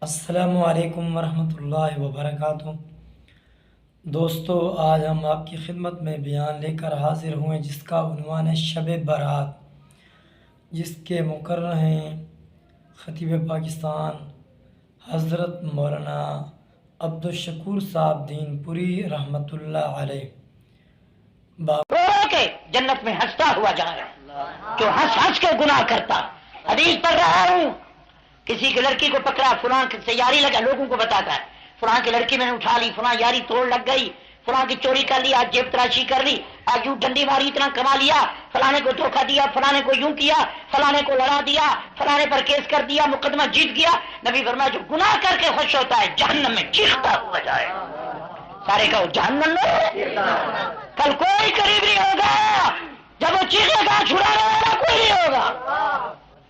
السلام علیکم ورحمۃ اللہ وبرکاتہ۔ دوستو، آج ہم آپ کی خدمت میں بیان لے کر حاضر ہوئے جس کا عنوان ہے شب برات، جس کے مقرر ہیں خطیب پاکستان حضرت مولانا عبدالشکور صاحب دین پوری رحمۃ اللہ علیہ۔ رو کے جنت میں ہنستا ہوا جائے جو ہنس ہنس کے گناہ کرتا۔ حدیث پڑھ رہا ہوں، کسی کی لڑکی کو پکڑا، فلاں سے یاری لگا، لوگوں کو بتاتا ہے فلاں کی لڑکی میں نے اٹھا لی، فلاں یاری توڑ لگ گئی، فلاں کی چوری کر لی، آج جیب تراشی کر لی، آج یوں ڈنڈی ماری اتنا کما لیا، فلانے کو دھوکہ دیا، فلانے کو یوں کیا، فلانے کو لڑا دیا، فلانے پر کیس کر دیا، مقدمہ جیت گیا۔ نبی فرمایا جو گناہ کر کے خوش ہوتا ہے جہنم میں چیختا ہوا جائے۔ سارے کہو جہنم میں کل کوئی قریب نہیں ہوگا، جب وہ چیخے گا چھڑانے والا کوئی نہیں ہوگا۔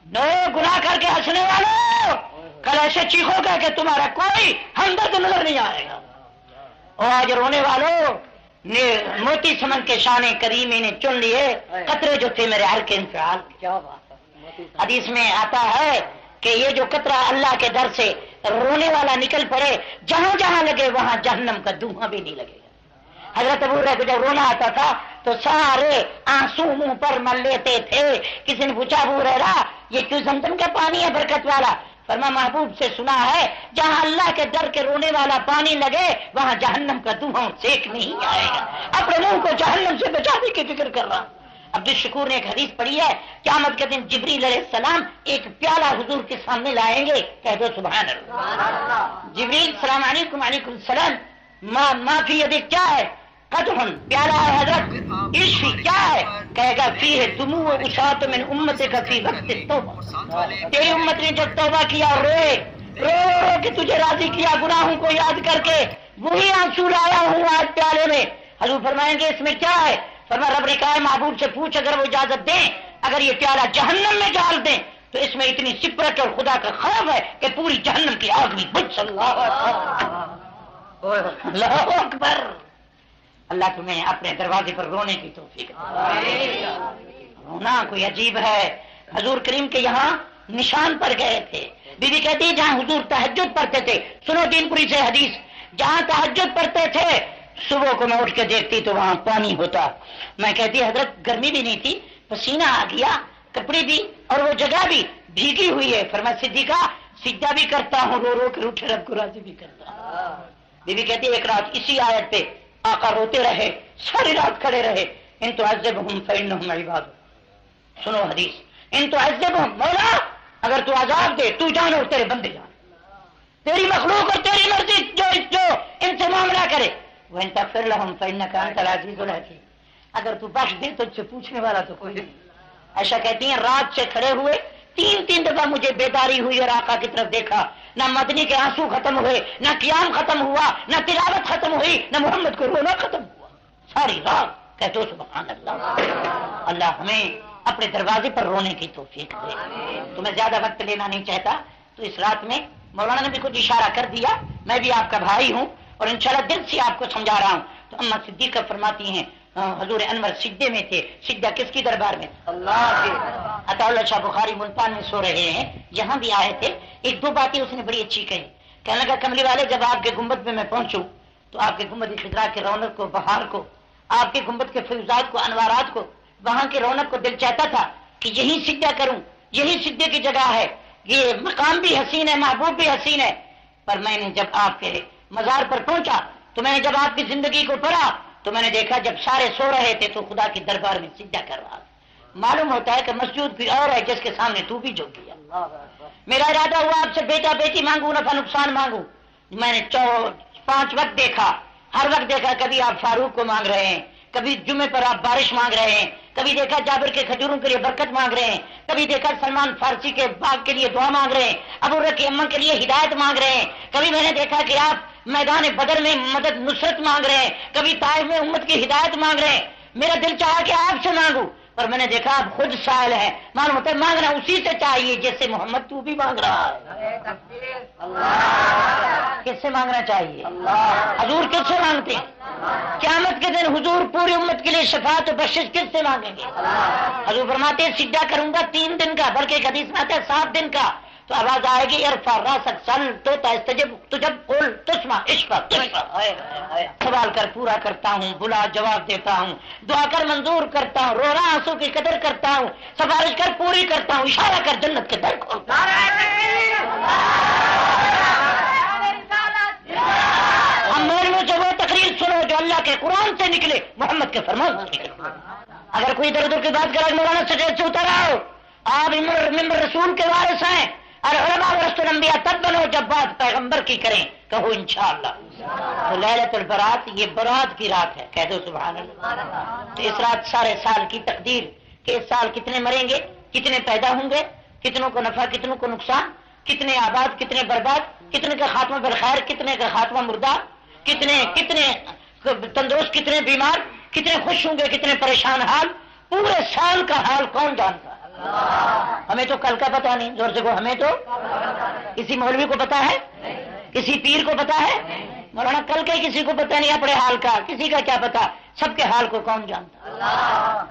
نو گناہ کر کے ہنسنے والوں، کل ایسے چیخو گا کہ تمہارا کوئی ہمدرد نظر نہیں آئے گا۔ اور آج رونے والوں نے موتی سمن کے شان کریمی نے چن لیے قطرے جو تھے میرے ہر کے انفعال۔ کیا بات ہے، حدیث میں آتا ہے کہ یہ جو قطرہ اللہ کے در سے رونے والا نکل پڑے، جہاں جہاں لگے وہاں جہنم کا دھواں بھی نہیں لگے گا۔ حضرت ابو ہریرہ کو جب رونا آتا تھا تو سارے آنسو منہ پر مل لیتے تھے۔ کسی نے پوچھا ابو ہریرہ یہ کیوں زمزم کا پانی ہے برکت والا؟ فرمایا محبوب سے سنا ہے جہاں اللہ کے در کے رونے والا پانی لگے وہاں جہنم کا دھواں سیک نہیں آئے گا۔ اپنے منہ کو جہنم سے بچانے کی فکر کر رہا۔ عبدالشکور نے ایک حدیث پڑھی ہے، قیامت کے دن جبریل علیہ السلام ایک پیالہ حضور کے سامنے لائیں گے، کہہ دو سبحان اللہ۔ جبریل السلام علیکم، وعلیکم السلام، ما فی یدک کیا ہے؟ قدحن، پیالہ ہے حضرت، عشفی کیا ہے؟ کہے گا فیہ دموع عصاۃ من امتک فی وقت التوبہ، تیری امت نے جب توبہ کیا روئے، رو رو کے تجھے راضی کیا گناہوں کو یاد کر کے، وہی آنسو لایا ہوں آج پیالے میں۔ حضور فرمائیں گے اس میں کیا ہے؟ فرمایا رب نے کہا ہے محبوب سے پوچھ اگر وہ اجازت دیں، اگر یہ پیالہ جہنم میں ڈال دیں تو اس میں اتنی سپرت اور خدا کا خوف ہے کہ پوری جہنم کی آگ میں بجھ۔ اللہ اکبر۔ اللہ تمہیں اپنے دروازے پر رونے کی توفیق دے۔ رونا کوئی عجیب ہے۔ حضور کریم کے یہاں نشان پر گئے تھے، بی بی کہتی جہاں حضور تہجد پڑھتے تھے، سنو دین پوری سے حدیث، جہاں تہجد پڑھتے تھے صبح کو میں اٹھ کے دیکھتی تو وہاں پانی ہوتا۔ میں کہتی حضرت گرمی بھی نہیں تھی، پسینہ آ گیا، کپڑے بھی اور وہ جگہ بھی بھیگی ہوئی ہے۔ فرمایا صدیقہ سجدہ بھی کرتا ہوں، رو رو کے اٹھے رب کو راضی بھی کرتا ہوں۔ بی بی کہتی ایک رات اسی آیت پہ آقا روتے رہے، ساری رات کھڑے رہے، ان تعذبہم فإنہم عباد۔ سنو حدیث، ان تعذبہم، مولا اگر تو عذاب دے تو جان اور تیرے بندے جان، تیری مخلوق اور تیری مرضی جو ان سے معاملہ کرے، وَإِن تَغْفِرْ لَهُمْ فَإِنَّكَ أَنْتَ الْعَزِيزُ الْحَكِيمُ، اگر تو بخش دے تو تجھ سے پوچھنے والا تو کوئی نہیں۔ عائشہ کہتی ہیں رات سے کھڑے ہوئے تین دفعہ مجھے بیداری ہوئی اور آقا کی طرف دیکھا، نہ مدنی کے آنسو ختم ہوئے، نہ قیام ختم ہوا، نہ تلاوت ختم ہوئی، نہ محمد کو رونا ختم ہوا، ساری رات کہتے ہو سبحان اللہ۔ اللہ ہمیں اپنے دروازے پر رونے کی توفیق دے۔ تمہیں زیادہ وقت لینا نہیں چاہتا تو اس رات میں مولانا نے بھی کچھ اشارہ کر دیا، میں بھی آپ کا بھائی ہوں اور انشاءاللہ دل سے آپ کو سمجھا رہا ہوں۔ تو اما صدیقہ فرماتی ہیں حضور انور سجدے میں تھے، سجدہ کس کی دربار میں؟ اللہ کے۔ عطا اللہ شاہ بخاری ملتان میں سو رہے ہیں، یہاں بھی آئے تھے، ایک دو باتیں اس نے بڑی اچھی کہی۔ کہنے لگا کملی والے جب آپ کے گنبد میں پہنچوں تو آپ کے گنبد خضرا کے رونق کو، بہار کو، آپ کے گنبد کے فیضات کو، انوارات کو، وہاں کی رونق کو دل چاہتا تھا کہ یہی سجدہ کروں، یہی سجدے کی جگہ ہے، یہ مقام بھی حسین ہے، محبوب بھی حسین ہے۔ پر میں نے جب آپ کے مزار پر پہنچا تو میں نے جب آپ کی زندگی کو پڑھا تو میں نے دیکھا جب سارے سو رہے تھے تو خدا کی دربار میں سجدہ کر رہا تھا۔ معلوم ہوتا ہے کہ مسجود بھی اور ہے جس کے سامنے تو بھی جھک گیا۔ میرا ارادہ ہوا آپ سے بیٹا بیٹی مانگوں، نفع نقصان مانگوں، میں نے 5 وقت دیکھا، ہر وقت دیکھا کبھی آپ فاروق کو مانگ رہے ہیں، کبھی جمعے پر آپ بارش مانگ رہے ہیں، کبھی دیکھا جابر کے کھجوروں کے لیے برکت مانگ رہے ہیں، کبھی دیکھا سلمان فارسی کے باغ کے لیے دعا مانگ رہے ہیں، ابو بکر کی امن کے لیے ہدایت مانگ رہے ہیں، کبھی میں نے دیکھا کہ آپ میدان بدر میں مدد نصرت مانگ رہے ہیں، کبھی طائف میں امت کی ہدایت مانگ رہے ہیں۔ میرا دل چاہا کہ آپ سے مانگوں، پر میں نے دیکھا آپ خود سائل ہیں، معلوم ہوتا ہے مانگنا اسی سے چاہیے جس سے محمد تو بھی مانگ رہا ہے۔ کس سے مانگنا چاہیے؟ حضور کس سے مانگتے ہیں؟ قیامت کے دن حضور پوری امت کے لیے شفاعت و بخشش کس سے مانگیں گے؟ حضور فرماتے ہیں سجدہ کروں گا 3 دن کا، بلکہ ایک حدیث میں آتا ہے 7 دن کا، تو آواز آئے گی ارفع راسک سل تو تستجب تجب قل تسمع اشفع تشفع. سوال کر پورا کرتا ہوں، بلا جواب دیتا ہوں، دعا کر منظور کرتا ہوں، رونا آنسو کی قدر کرتا ہوں، سفارش کر پوری کرتا ہوں، اشارہ کر جنت کے در کھولتا ہوں. امیر سے وہ تقریر سنو جو اللہ کے قرآن سے نکلے، محمد کے فرمان سے نکلے. اگر کوئی ادھر ادھر کی بات کرے مولانا سٹیج سے اتر آؤ، آپ ممبر رسول کے وارث ہیں، اور علماء ورثۃ الانبیاء تب بنو جب بات پیغمبر کی کریں، کہو انشاءاللہ. تو لیلۃ البرات یہ برات کی رات ہے، کہہ دو سبحان اللہ. تو اس رات سارے سال کی تقدیر کہ اس سال کتنے مریں گے، کتنے پیدا ہوں گے، کتنوں کو نفع کتنوں کو نقصان، کتنے آباد کتنے برباد، کتنے کا خاتمہ بالخیر کتنے کا خاتمہ مردار، کتنے تندرست کتنے بیمار، کتنے خوش ہوں گے کتنے پریشان حال، پورے سال کا حال کون جانتا ہے؟ ہمیں تو کل کا پتا نہیں، زور سے کو ہمیں تو کسی مولوی کو پتا ہے، کسی پیر کو پتا ہے، مولانا کل کے کسی کو پتا نہیں اپنے حال کا، کسی کا کیا پتا، سب کے حال کو کون جانتا؟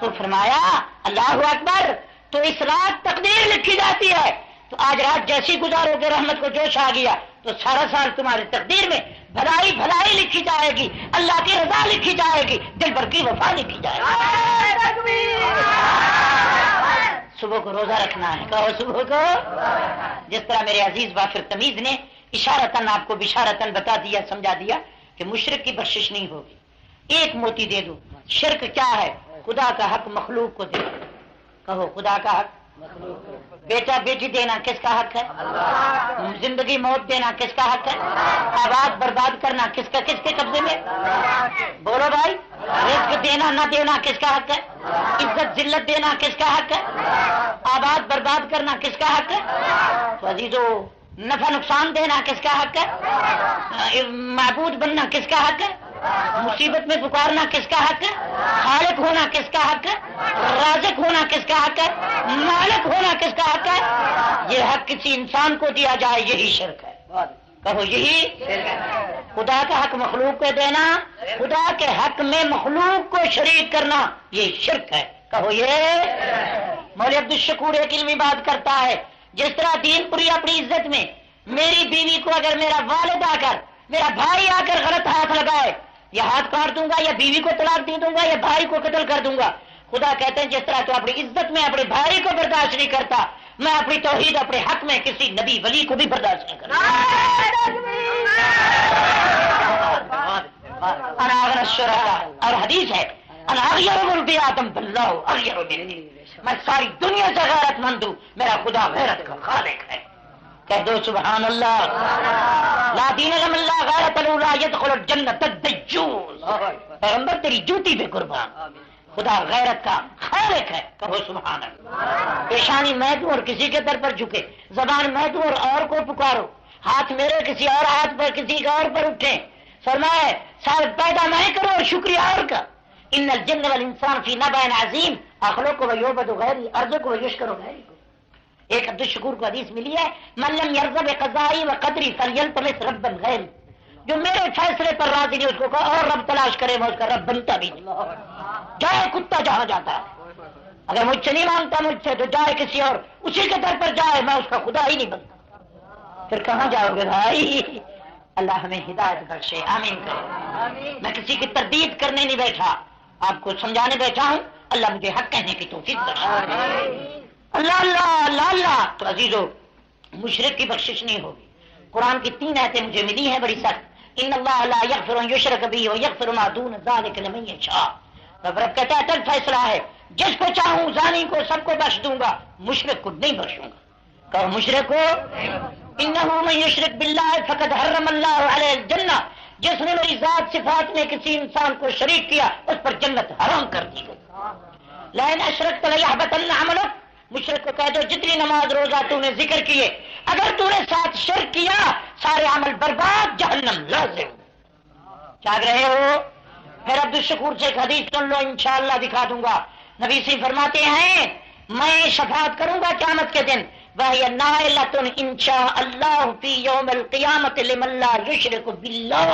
تو فرمایا اللہ اکبر. تو اس رات تقدیر لکھی جاتی ہے. تو آج رات جیسی گزارو گے رحمت کو جوش آ گیا تو سارا سال تمہاری تقدیر میں بھلائی بھلائی لکھی جائے گی، اللہ کی رضا لکھی جائے گی، دل بھر کی وفا لکھی جائے گی. صبح کو روزہ رکھنا ہے، کہو صبح کو. جس طرح میرے عزیز بافر تمیز نے اشارتاً آپ کو بشارتاً بتا دیا، سمجھا دیا کہ مشرک کی بخشش نہیں ہوگی. ایک موتی دے دو. شرک کیا ہے؟ خدا کا حق مخلوق کو دے دو. کہو خدا کا حق. بیٹا بیٹی دینا کس کا حق ہے؟ زندگی موت دینا کس کا حق ہے؟ آباد برباد کرنا کس کے قبضے میں؟ بولو بھائی. رزق دینا نہ دینا کس کا حق ہے؟ عزت ذلت دینا کس کا حق ہے؟ آباد برباد کرنا کس کا حق ہے؟ تو عزیزو نفع نقصان دینا کس کا حق ہے؟ معبود بننا کس کا حق ہے؟ مصیبت میں پکارنا کس کا حق ہے؟ خالق ہونا کس کا حق ہے؟ رازق ہونا کس کا حق ہے؟ مالک ہونا کس کا حق ہے؟ یہ حق کسی انسان کو دیا جائے یہی شرک ہے. کہو یہی خدا کا حق مخلوق کو دینا، خدا کے حق میں مخلوق کو شریک کرنا یہ شرک ہے. کہو یہ. مولوی عبدالشکور ایک علمی بات کرتا ہے، جس طرح دین پوری اپنی عزت میں میری بیوی کو اگر میرا والد آ کر میرا بھائی آ کر غلط ہاتھ لگائے، یا ہاتھ کاٹ دوں گا یا بیوی کو طلاق دے دوں گا یا بھائی کو قتل کر دوں گا. خدا کہتے ہیں جس طرح تو اپنی عزت میں اپنے بھائی کو برداشت نہیں کرتا، میں اپنی توحید اپنے حق میں کسی نبی ولی کو بھی برداشت نہیں کرتا. اور حدیث ہے میں ساری دنیا سے غیرت مند ہوں، میرا خدا غیرت کا خالق ہے. کہہ دو سبحان اللہ. لا دین لمن لا غیرت له لا يدخل الجنة الدجوز. پیغمبر تیری جوتی پہ قربان، خدا غیرت کا خالق ہے. کہو سبحان اللہ. پیشانی میں دوں اور کسی کے در پر جھکے، زبان میں دوں اور کو پکارو، ہاتھ میرے کسی اور ہاتھ پر کسی کا اور پر اٹھے. فرمائے سارے پیدا میں کرو اور شکریہ اور کا. ان الجن والانسان فی نبأ عظیم اخلق و یعبد غیری ارزق و یشکر غیری. ایک عبدالشکور کو حدیث ملی ہے، من لم یرضى بقضائی و قدری فلیلتمس ربا غیری. جو میرے فیصلے پر راضی نہیں اس کو کہو اور رب تلاش کرے، میں اس کا رب بنتا بھی نہیں. جائے کتا جہاں جاتا ہے، اگر مجھ سے نہیں مانگتا مجھ سے تو جائے کسی اور اسی کے در پر جائے، میں اس کا خدا ہی نہیں بنتا. پھر کہاں جاؤ گے بھائی؟ اللہ ہمیں ہدایت بخشے، آمین کرے. میں کسی کی تردید کرنے نہیں بیٹھا، آپ کو سمجھانے بیٹھا ہوں. اللہ مجھے حق کہنے کی توفیق بخشے. اللہ اللہ اللہ اللہ. تو عزیزو مشرک کی بخشش نہیں ہوگی. قرآن کی 3 آیتیں مجھے ملی ہیں بڑی سخت. ان اللہ لا یغفر ان یشرک به ویغفر ما دون ذلک لمن یشاء. رب کہتا ہے تل فیصلہ ہے، جس کو چاہوں زانی کو سب کو بخش دوں گا، مشرک کو نہیں بخشوں گا. کہو مشرک کو. انہ من یشرک باللہ فقد حرم اللہ علیہ الجنہ. جس نے میری ذات صفات میں کسی انسان کو شریک کیا اس پر جنت حرام کر دی گئی. لئن اشرکت لیحبطن عملک. مشرک کو کہہ دو جتنی نماز روزہ تو نے ذکر کیے، اگر تو نے ساتھ شرک کیا سارے عمل برباد، جہنم لازم. جاگ رہے ہو؟ پھر عبدالشکور سے ایک حدیث سن لو، انشاءاللہ دکھا دوں گا. نبی سے فرماتے ہیں میں شفاعت کروں گا قیامت کے دن، وَهِيَ نَائِلَةٌ إِن شَاءَ اللَّهُ فِي يَوْمِ الْقِيَامَةِ لِمَن لَّا يُشْرِكُ بِاللَّهِ.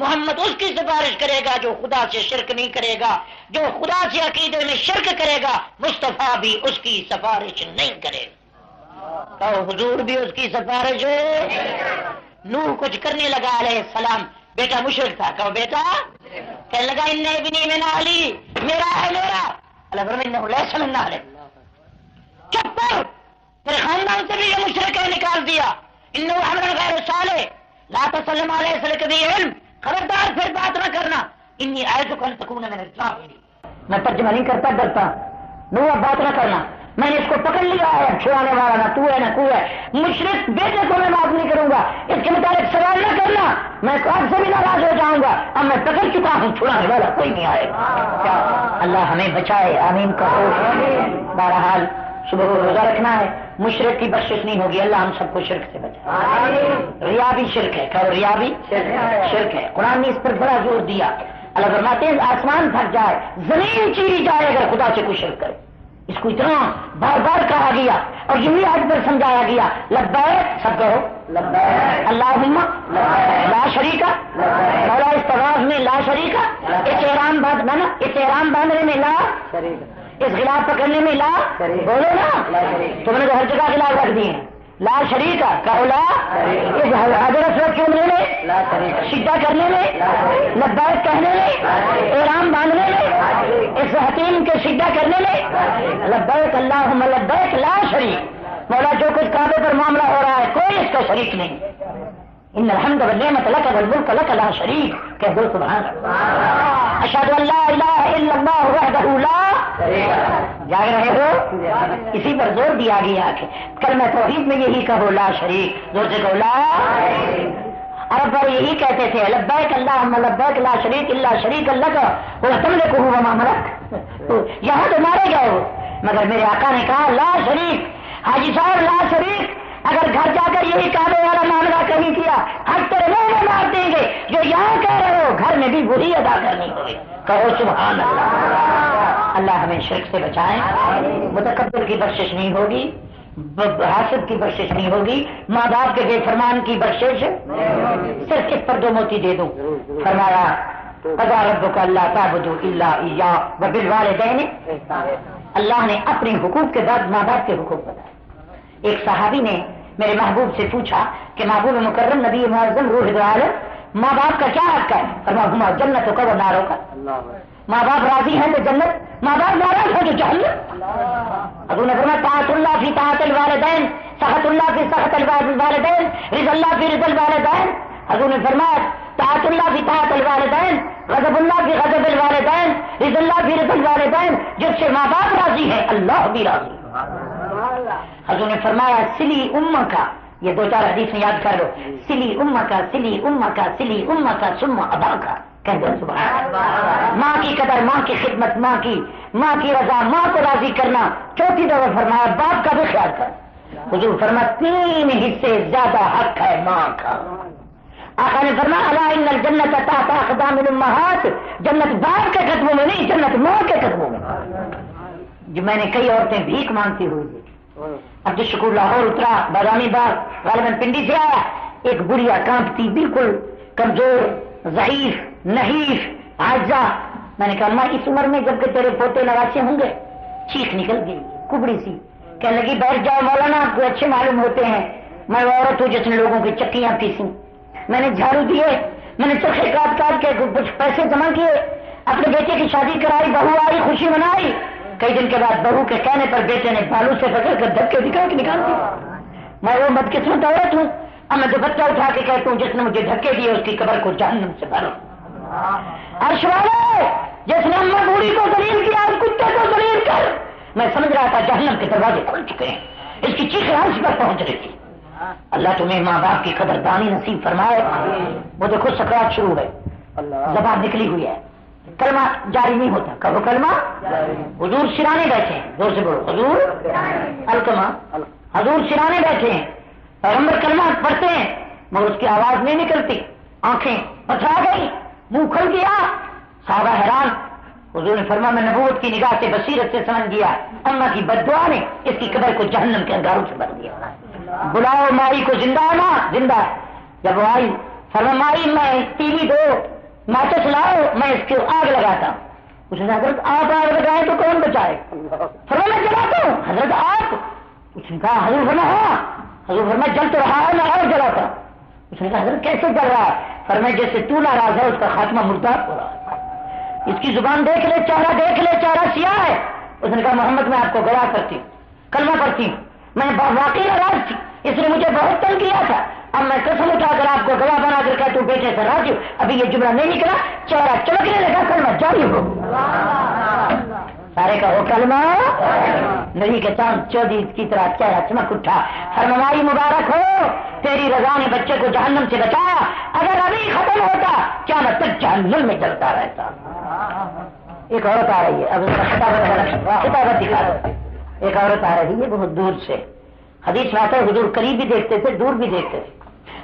محمد اس کی سفارش کرے گا جو خدا سے شرک نہیں کرے گا، جو خدا سے عقیدے میں شرک کرے گا مصطفیٰ بھی اس کی سفارش نہیں کرے گا. کہو حضور بھی اس کی سفارش ہے. نوح کچھ کرنے لگا علیہ السلام، بیٹا مشرک تھا، کہو بیٹا کہنے لگا ان ابنی من اہلی، میرا ہے میرا. اللہ فرمائے انہ لیس من اہلک، چپ کر، میرے خاندان سے بھی یہ مشرک ہے، نکال دیا. انہ عمل غیر صالح لا تسلم علیہ سلک بھی علم، خبردار پھر بات نہ کرنا. انی اعظک ان تکون من الجاہلین. میں ترجمہ نہیں کرتا، ڈرتا. نو اب بات نہ کرنا، میں نے اس کو پکڑ لیا ہے، چھڑانے والا نہ تو ہے نہ کو ہے. مشرک بیٹے کو میں معاف نہیں کروں گا، اس کے متعلق سوال نہ کرنا، میں آپ سے بھی ناراض ہو جاؤں گا. اب میں پکڑ چکا ہوں، چھڑانے والا کوئی نہیں آئے گا. اللہ ہمیں بچائے، آمین کہو. بہرحال صبح کو روزہ رکھنا ہے، مشرک کی بخشش نہیں ہوگی. اللہ ہم سب کو شرک سے بچائے. ریا بھی شرک ہے، کہو ریا بھی شرک ہے. قرآن نے اس پر بڑا زور دیا. اللہ فرماتے ہیں آسمان پھٹ جائے، زمین چیری جائے اگر خدا سے کوئی شرک کرے. اس کو اتنا بار بار کہا گیا اور یہی آج پر سمجھایا گیا. لبیک، سب کہو لبیک اللہم لا شریک، مولا اس طواف میں لا شریک، اس احرام باندھنا، اس احرام باندھنے میں لا، اس غلاف پکڑنے میں لا، بولو نا. تم نے تو ہر جگہ غلاف رکھ دیے. لا شریک کہو لا، اس حضر اسود چومنے میں، سجدہ کرنے میں، لبیک کہنے میں، احرام باندھنے میں، اس حتیم کے سجدہ کرنے میں. لبیک اللہم لبیک لا شریک، مولا جو کچھ کعبے پر معاملہ ہو رہا ہے کوئی اس کا شریک نہیں. ان الحمد والنعمت لک والملک لک لا شریک، کہہ دو سبحان اللہ. اشہد ان لا الہ الا اللہ وحدہ لا، جاگ رہے ہو؟ اسی پر زور دیا گیا کہ کلمہ توحید میں یہی کہو لا شریک. زور سے کہو لا. عرب پر یہی کہتے تھے لبیک اللہم لبیک لا شریک الا شریک لک وتملکہ وما ملک. یہاں تو مارے گئے ہو، مگر میرے آقا نے کہا لا شریک. حاجی صاحب لا شریک، اگر گھر جا کر یہی کعبے والا معاملہ کہیں کیا حق تیرے منہ میں مار دیں گے. جو یہاں کہہ رہے ہو گھر میں بھی وہی ادا کرنی ہوگی. کہو سبحان اللہ. اللہ ہمیں شرک سے بچائے. متکبر کی بخشش نہیں ہوگی، حاسد کی بخشش نہیں ہوگی، ماں باپ کے بے فرمان کی بخشش. صرف اس پر دو موتی دے دوں. فرمایا قضا ربک الا تعبدوا الا ایاہ وبالوالدین. اللہ نے اپنے حقوق کے بعد ماں باپ کے حقوق بتائے. ایک صحابی نے میرے محبوب سے پوچھا کہ محبوب مکرم نبی معظم روح دو عالم، ماں باپ کا کیا حق ہے؟ فرمایا ہما جنت کا و ناروں کا. ماں باپ راضی ہیں تو جنت، ماں باپ ناراض ہیں تو جہنم. حضور نے فرمایا طاعت اللہ فی طاعت الوالدین، سخط اللہ فی سخط الوالدین، رضا اللہ فی رضا الوالدین. حضور نے فرمایا طاعت اللہ فی طاعت الوالدین، غضب اللہ فی غضب الوالدین، رضا اللہ فی رضا الوالدین. جس سے ماں باپ راضی ہیں اللہ بھی راضی. حضور نے فرمایا سلی امہ کا، یہ دو چار حدیث میں یاد کر لو، سلی امہ کا سلی امہ کا سلی امہ کا ثم ابا کا. کہہ دو سبحان اللہ. ماں کی قدر، ماں کی خدمت، ماں کی رضا، ماں کو راضی کرنا. چوتھی دفعہ فرمایا باپ کا بھی خیال کر. حضور فرمایا 3 حصے زیادہ حق ہے ماں کا. آقا نے فرمایا الا ان الجنت تحت اقدام الامہات، جنت باپ کے قدموں میں نہیں، جنت ماں کے قدموں میں. جو میں نے کئی عورتیں بھیک مانگتی ہوئی دیکھی. عبد الشکور لاہور اترا، بادامی باغ غالباً پنڈی سے آیا. ایک بڑھیا کانپتی، بالکل کمزور، ضعیف، نحیف، عاجزہ. میں نے کہا ماں اس عمر میں جب کہ تیرے پوتے نواسے ہوں گے. چیخ نکل گئی کبڑی سی، کہنے لگی بیٹھ جاؤ مولانا، آپ کو اچھے معلوم ہوتے ہیں، میں وہ عورت ہوں جس نے لوگوں کی چکیاں پیسی. میں نے جھاڑو دیے، میں نے چرخے کاٹ کاٹ کے کچھ پیسے جمع کیے، اپنے بیٹے کی شادی کرائی، بہو آئی، خوشی منائی. کئی دن کے بعد بہو کے کہنے پر بیٹے نے بالوں سے پکڑ کر دھکے دکھا کے نکال دیا. میں وہ بدقسمت عورت ہوں، اب میں دوپٹہ اٹھا کے کہتا ہوں جس نے مجھے دھکے دیے اس کی قبر کو جہنم سے بھرو. عرش والے، جس نے اماں بوڑھی کو ذلیل کیا اس کتے کو ذلیل کر. میں سمجھ رہا تھا جہنم کے دروازے کھل چکے ہیں، اس کی چیخیں عرش پر پہنچ رہی تھی. اللہ تمہیں ماں باپ کی قدر دانی نصیب فرمائے. وہ دیکھو سکرات شروع ہے، زبان نکلی ہوئی ہے، کلمہ جاری نہیں ہوتا. کہو کلمہ. حضور سرانے بیٹھے ہیں، زور سے بولو حضور الکما. حضور سرانے بیٹھے ہیں، پیغمبر کلمہ پڑھتے ہیں مگر اس کی آواز نہیں نکلتی. آنکھیں پتھرا گئی، منہ کھل گیا. صحابہ حیران. حضور نے فرمایا میں نبوت کی نگاہ سے بصیرت سے سمجھ گیا اماں کی بددعا نے اس کی قبر کو جہنم کے انگاروں سے بھر دیا. بلاؤ مائی کو. زندہ ہے ماں؟ زندہ. جب وہ آئی فرمایا مائی میں ٹی وی دو، ماچس لاؤ، میں اس کو آگ لگاتا ہوں. اس نے حضرت آپ آگ لگائے تو کون بچائے؟ فرمایا میں جلاتا ہوں. حضرت آپ؟ اس نے کہا حضور فرمایا حضور فرمایا جل تو رہا ہے میں اور جلاتا. اس نے کہا حضرت کیسے جل رہا ہے؟ فرمایا جیسے تو ناراض ہے اس کا خاتمہ مردار ہو رہا ہے. اس کی زبان دیکھ لے چہرہ سیاہ ہے. اس نے کہا محمد میں آپ کو گواہ کرتی ہوں کلمہ پڑھتی ہوں میں واقعی ناراض تھی اس نے مجھے بہت تنگ کیا تھا اب میں قسم اٹھا کر آپ کو گواہ بنا کر کہتا ہوں بیٹے سے راضی ہوں. ابھی یہ جملہ نہیں نکلا چہرہ چمکنے لگا کلمہ جاری ہو. سارے کہو کلمہ. نبی کے چاند چودی کی طرح چہرہ چمک اٹھا. فرمائی مبارک ہو تیری رضا نے بچے کو جہنم سے بچایا. اگر ابھی ختم ہوتا کیا میں تک جہنم میں جلتا رہتا. ایک عورت آ رہی ہے اب اس کا خطابت دکھا رہا. ایک عورت آ رہی ہے بہت دور سے. حدیث میں آتا ہے حضور قریب بھی دیکھتے تھے دور بھی دیکھتے تھے.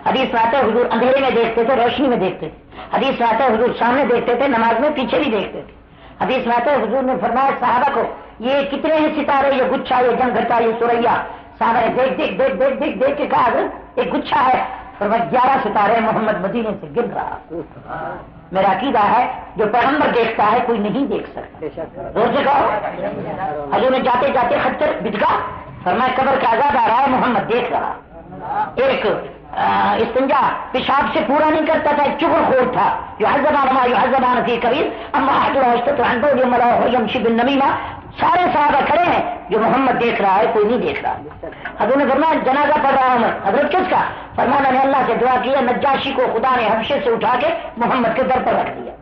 حدیث میں آتا ہے حضور اندھیرے میں دیکھتے تھے روشنی میں دیکھتے تھے. حدیث میں آتا ہے حضور سامنے دیکھتے تھے نماز میں پیچھے بھی دیکھتے تھے. حدیث میں آتا ہے حضور نے فرمایا صحابہ کو یہ کتنے ہیں ستارے یہ گچھا یہ جنگ گھٹا یہ سوریا. صحابہ نے دیکھ کے کہا حضرت ایک گچھا ہے. فرمایا 11 ستارے محمد مدینے سے گر رہا. میرا عقیدہ ہے جو پیغمبر دیکھتا ہے کوئی نہیں دیکھ سکتا. زور سے کہو. حضور نے جاتے جاتے خچر بجھا. فرمایا قبر کا عذاب آ رہا ہے محمد دیکھ رہا. ایک استنجا پیشاب سے پورا نہیں کرتا تھا ایک چغل خور تھا جو حضبان فی کبیر اما یمشی بالنمیمہ. سارے صحابہ کھڑے ہیں جو محمد دیکھ رہا ہے کوئی نہیں دیکھ رہا. حضور نے فرمایا جنازہ پڑھ رہا ہوں میں. حضرت کس کا؟ فرمایا میں نے اللہ سے دعا کی نجاشی کو خدا نے حبشے سے اٹھا کے محمد کے در پر رکھ دیا.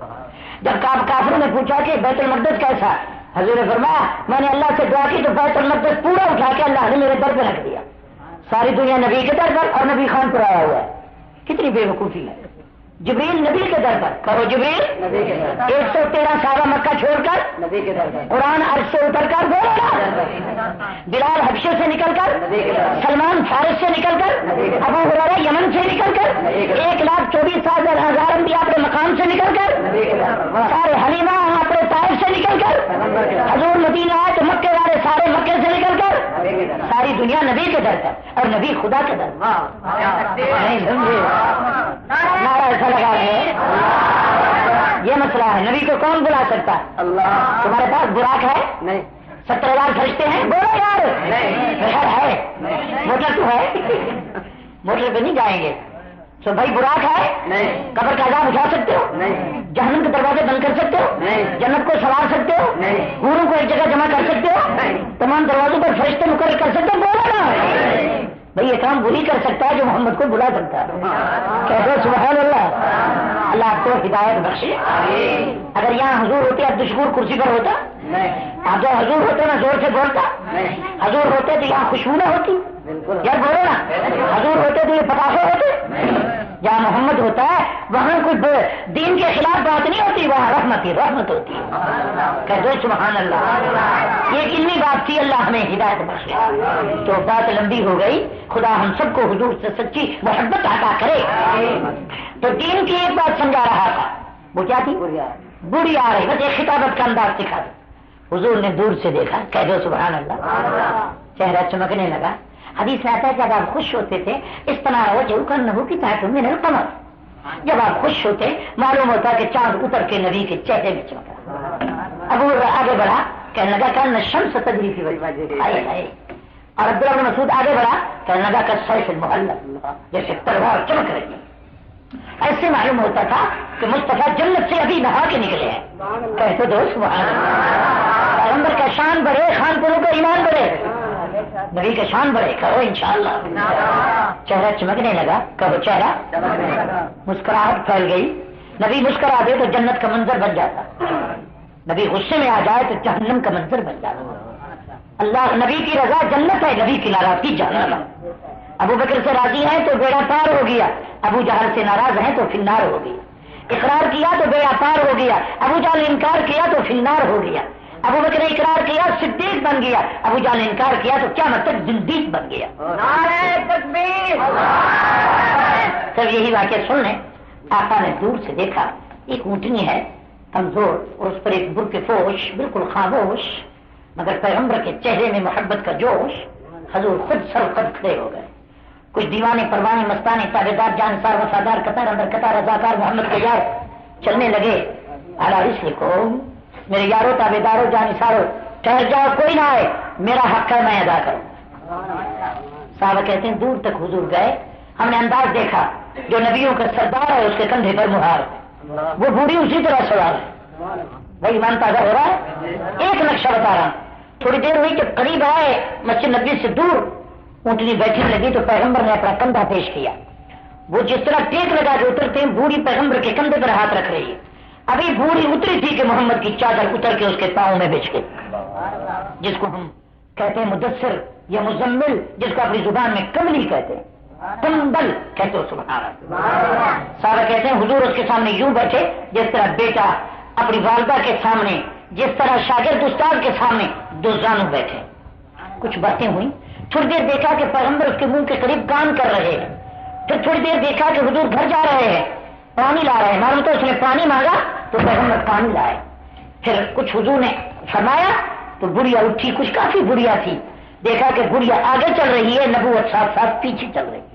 جب کافروں نے پوچھا کہ بیت المقدس کیسا؟ حضور نے فرمایا میں نے اللہ سے دعا کی تو بیت المقدس پورا اٹھا کے اللہ نے میرے در پہ رکھ دیا. ساری دنیا نبی کے در پر اور نبی خان پر آیا ہوا ہے. کتنی بے وقوفی ہے. جبریل نبی کے در پر کرو جبریل 113 صحابہ مکہ چھوڑ کر نبی کے در پر. قرآن عرش سے اتر کر بولے گا. بلال حبشے سے نکل کر سلمان فارس سے نکل کر ابو ہریرہ یمن سے نکل کر 1,24,000 انبیاء اپنے مقام سے نکل کر سارے حلیمہ اپنے طائف سے نکل کر حضور مدینہ آئے تو مکے والے سارے مکے سے نکل کر ساری دنیا نبی کے در پر اور نبی خدا کے در پر. نعرہ ایسا لگا رہے ہیں. یہ مسئلہ ہے. نبی کو کون بلا سکتا ہے؟ اللہ. تمہارے پاس براق ہے؟ نہیں. 70,000 فرشتے ہیں؟ بولو یار. نہیں ہے. موٹر تو ہے. موٹر پہ نہیں جائیں گے تو بھائی براق ہے؟ نہیں. قبر کا عذاب اٹھا سکتے ہو؟ نہیں. جہنم کے دروازے بند کر سکتے ہو؟ نہیں. جنت کو سوار سکتے ہو؟ نہیں. حوروں کو ایک جگہ جمع کر سکتے ہو؟ نہیں. تمام دروازوں پر فرشتے مقرر کر سکتے ہو؟ بولو نا. بھئی یہ کام وہی کر سکتا ہے جو محمد کو بلا سکتا ہے. کہتے ہیں سبحان اللہ. اللہ آپ کو ہدایت بخشے. اگر یہاں حضور ہوتے اب دشکور کرسی پر ہوتا. آپ جب حضور ہوتے نا زور سے بولتا. حضور ہوتے تو یہاں خوشبو نہ ہوتی. یار بولو نا. حضور ہوتے تو یہ پٹاخے ہوتے. جہاں محمد ہوتا ہے وہاں کوئی دین کے خلاف بات نہیں ہوتی وہاں رحمت ہوتی ہے. کہتے ہیں سبحان اللہ. یہ علمی بات تھی. اللہ ہمیں ہدایت بخشے. تو بات لمبی ہو گئی. خدا ہم سب کو حضور سے سچی محبت عطا کرے. تو دین کی ایک بات سمجھا رہا تھا. وہ کیا تھی؟ بوڑھی آ رہی. بس ایک خطابت کا انداز سکھا دیا. حضور نے دور سے دیکھا. کہہ دو سبحان اللہ. چہرہ چمکنے لگا. حدیث میں آتا ہے جب آپ خوش ہوتے تھے اس طرح ہو جو کرنا ہو کہ تم نے قمر. جب آپ خوش ہوتے معلوم ہوتا کہ چاند اتر کے نبی کے چہرے میں چمکا. اب وہ آگے بڑھا کہنے لگا کہ الشمس تجری فی وجهه. اور عبداللہ بن مسعود آگے بڑھا کہنے لگا کہ سیف المحلق جیسے تلوار چمک رہی ہے. ایسے معلوم ہوتا تھا کہ مصطفیٰ جنت سے ابھی نہا کے نکلے ہیں. کہتے دوست سبحان اللہ. پیغمبر کا شان بڑھے خان پوروں کا ایمان بڑھے نبی کا شان بڑھے. کہو انشاءاللہ. چہرہ چمکنے لگا. کہو چہرہ. مسکراہٹ پھیل گئی. نبی مسکرا دے تو جنت کا منظر بن جاتا. نبی غصے میں آ جائے تو جہنم کا منظر بن جاتا. اللہ نبی کی رضا جنت ہے نبی کی ناراضگی جہنم ہے. ابو بکر سے راضی ہیں تو بیڑا پار ہو گیا. ابو جہل سے ناراض ہیں تو فنار ہو گیا. اقرار کیا تو بیڑا پار ہو گیا. ابو جہل نے انکار کیا تو فنار ہو گیا. ابو بکر نے اقرار کیا صدیق بن گیا. ابو جہل نے انکار کیا تو کیا مطلب زندیق بن گیا. نعرہ تکبیر. سب یہی واقعہ سن لیں. آقا نے دور سے دیکھا ایک اونٹنی ہے کمزور اور اس پر ایک برقع پوش بالکل خاموش مگر پیغمبر کے چہرے میں محبت کا جوش. حضور خود سر قد کھڑے ہو گئے. کچھ دیوانے پروانے مستانے تابعدار جانسار وفادار قطار اندر قطار رضاکار محمد کے یار چلنے لگے. اعلیٰ رسل کو میرے یارو تابعدارو جانسارو ٹھہر جاؤ کوئی نہ آئے. میرا حق ہے میں ادا کروں. صحابہ کہتے ہیں دور تک حضور گئے، ہم نے انداز دیکھا جو نبیوں کا سردار ہے اس کے کندھے پر مہار ہے، وہ بوڑھی اسی طرح سوار ہے۔ بھائی ایمان تازہ ہو رہا ہے؟ ایک نقشہ بتا رہا ہوں۔ تھوڑی دیر ہوئی جب قریب آئے مسجد نبی سے دور، اونٹنی بیٹھنے لگی تو پیغمبر نے اپنا کندھا پیش کیا، وہ جس طرح ٹیک لگا کے اترتے ہیں بوڑھی پیغمبر کے کندھے پر ہاتھ رکھ رہی ہے۔ ابھی بوڑھی اتری تھی کہ محمد کی چادر اتر کے اس کے پاؤں میں بچھ گئی، جس کو ہم کہتے ہیں مدثر یا مزمل، جس کو اپنی زبان میں کملی کہتے ہیں، کمبل کہتے ہو، سبحان اللہ۔ سارا کہتے ہیں حضور اس کے سامنے یوں بیٹھے جس طرح بیٹا اپنی والدہ کے سامنے، جس طرح شاگرد استاد کے سامنے دو زانو بیٹھے۔ کچھ باتیں ہوئی، تھوڑی دیر دیکھا کہ پیغمبر اس کے منہ کے قریب کام کر رہے ہیں، پھر تھوڑی دیر دیکھا کہ حضور گھر جا رہے ہیں، پانی لا رہے ہیں، معلوم تو اس نے پانی مانگا تو پیغمبر پانی لائے۔ پھر کچھ حضور نے فرمایا تو بڑھیا اٹھی، کچھ کافی بڑھیا تھی، دیکھا کہ بڑھیا آگے چل رہی ہے، نبوت ساتھ ساتھ پیچھے چل رہی ہے۔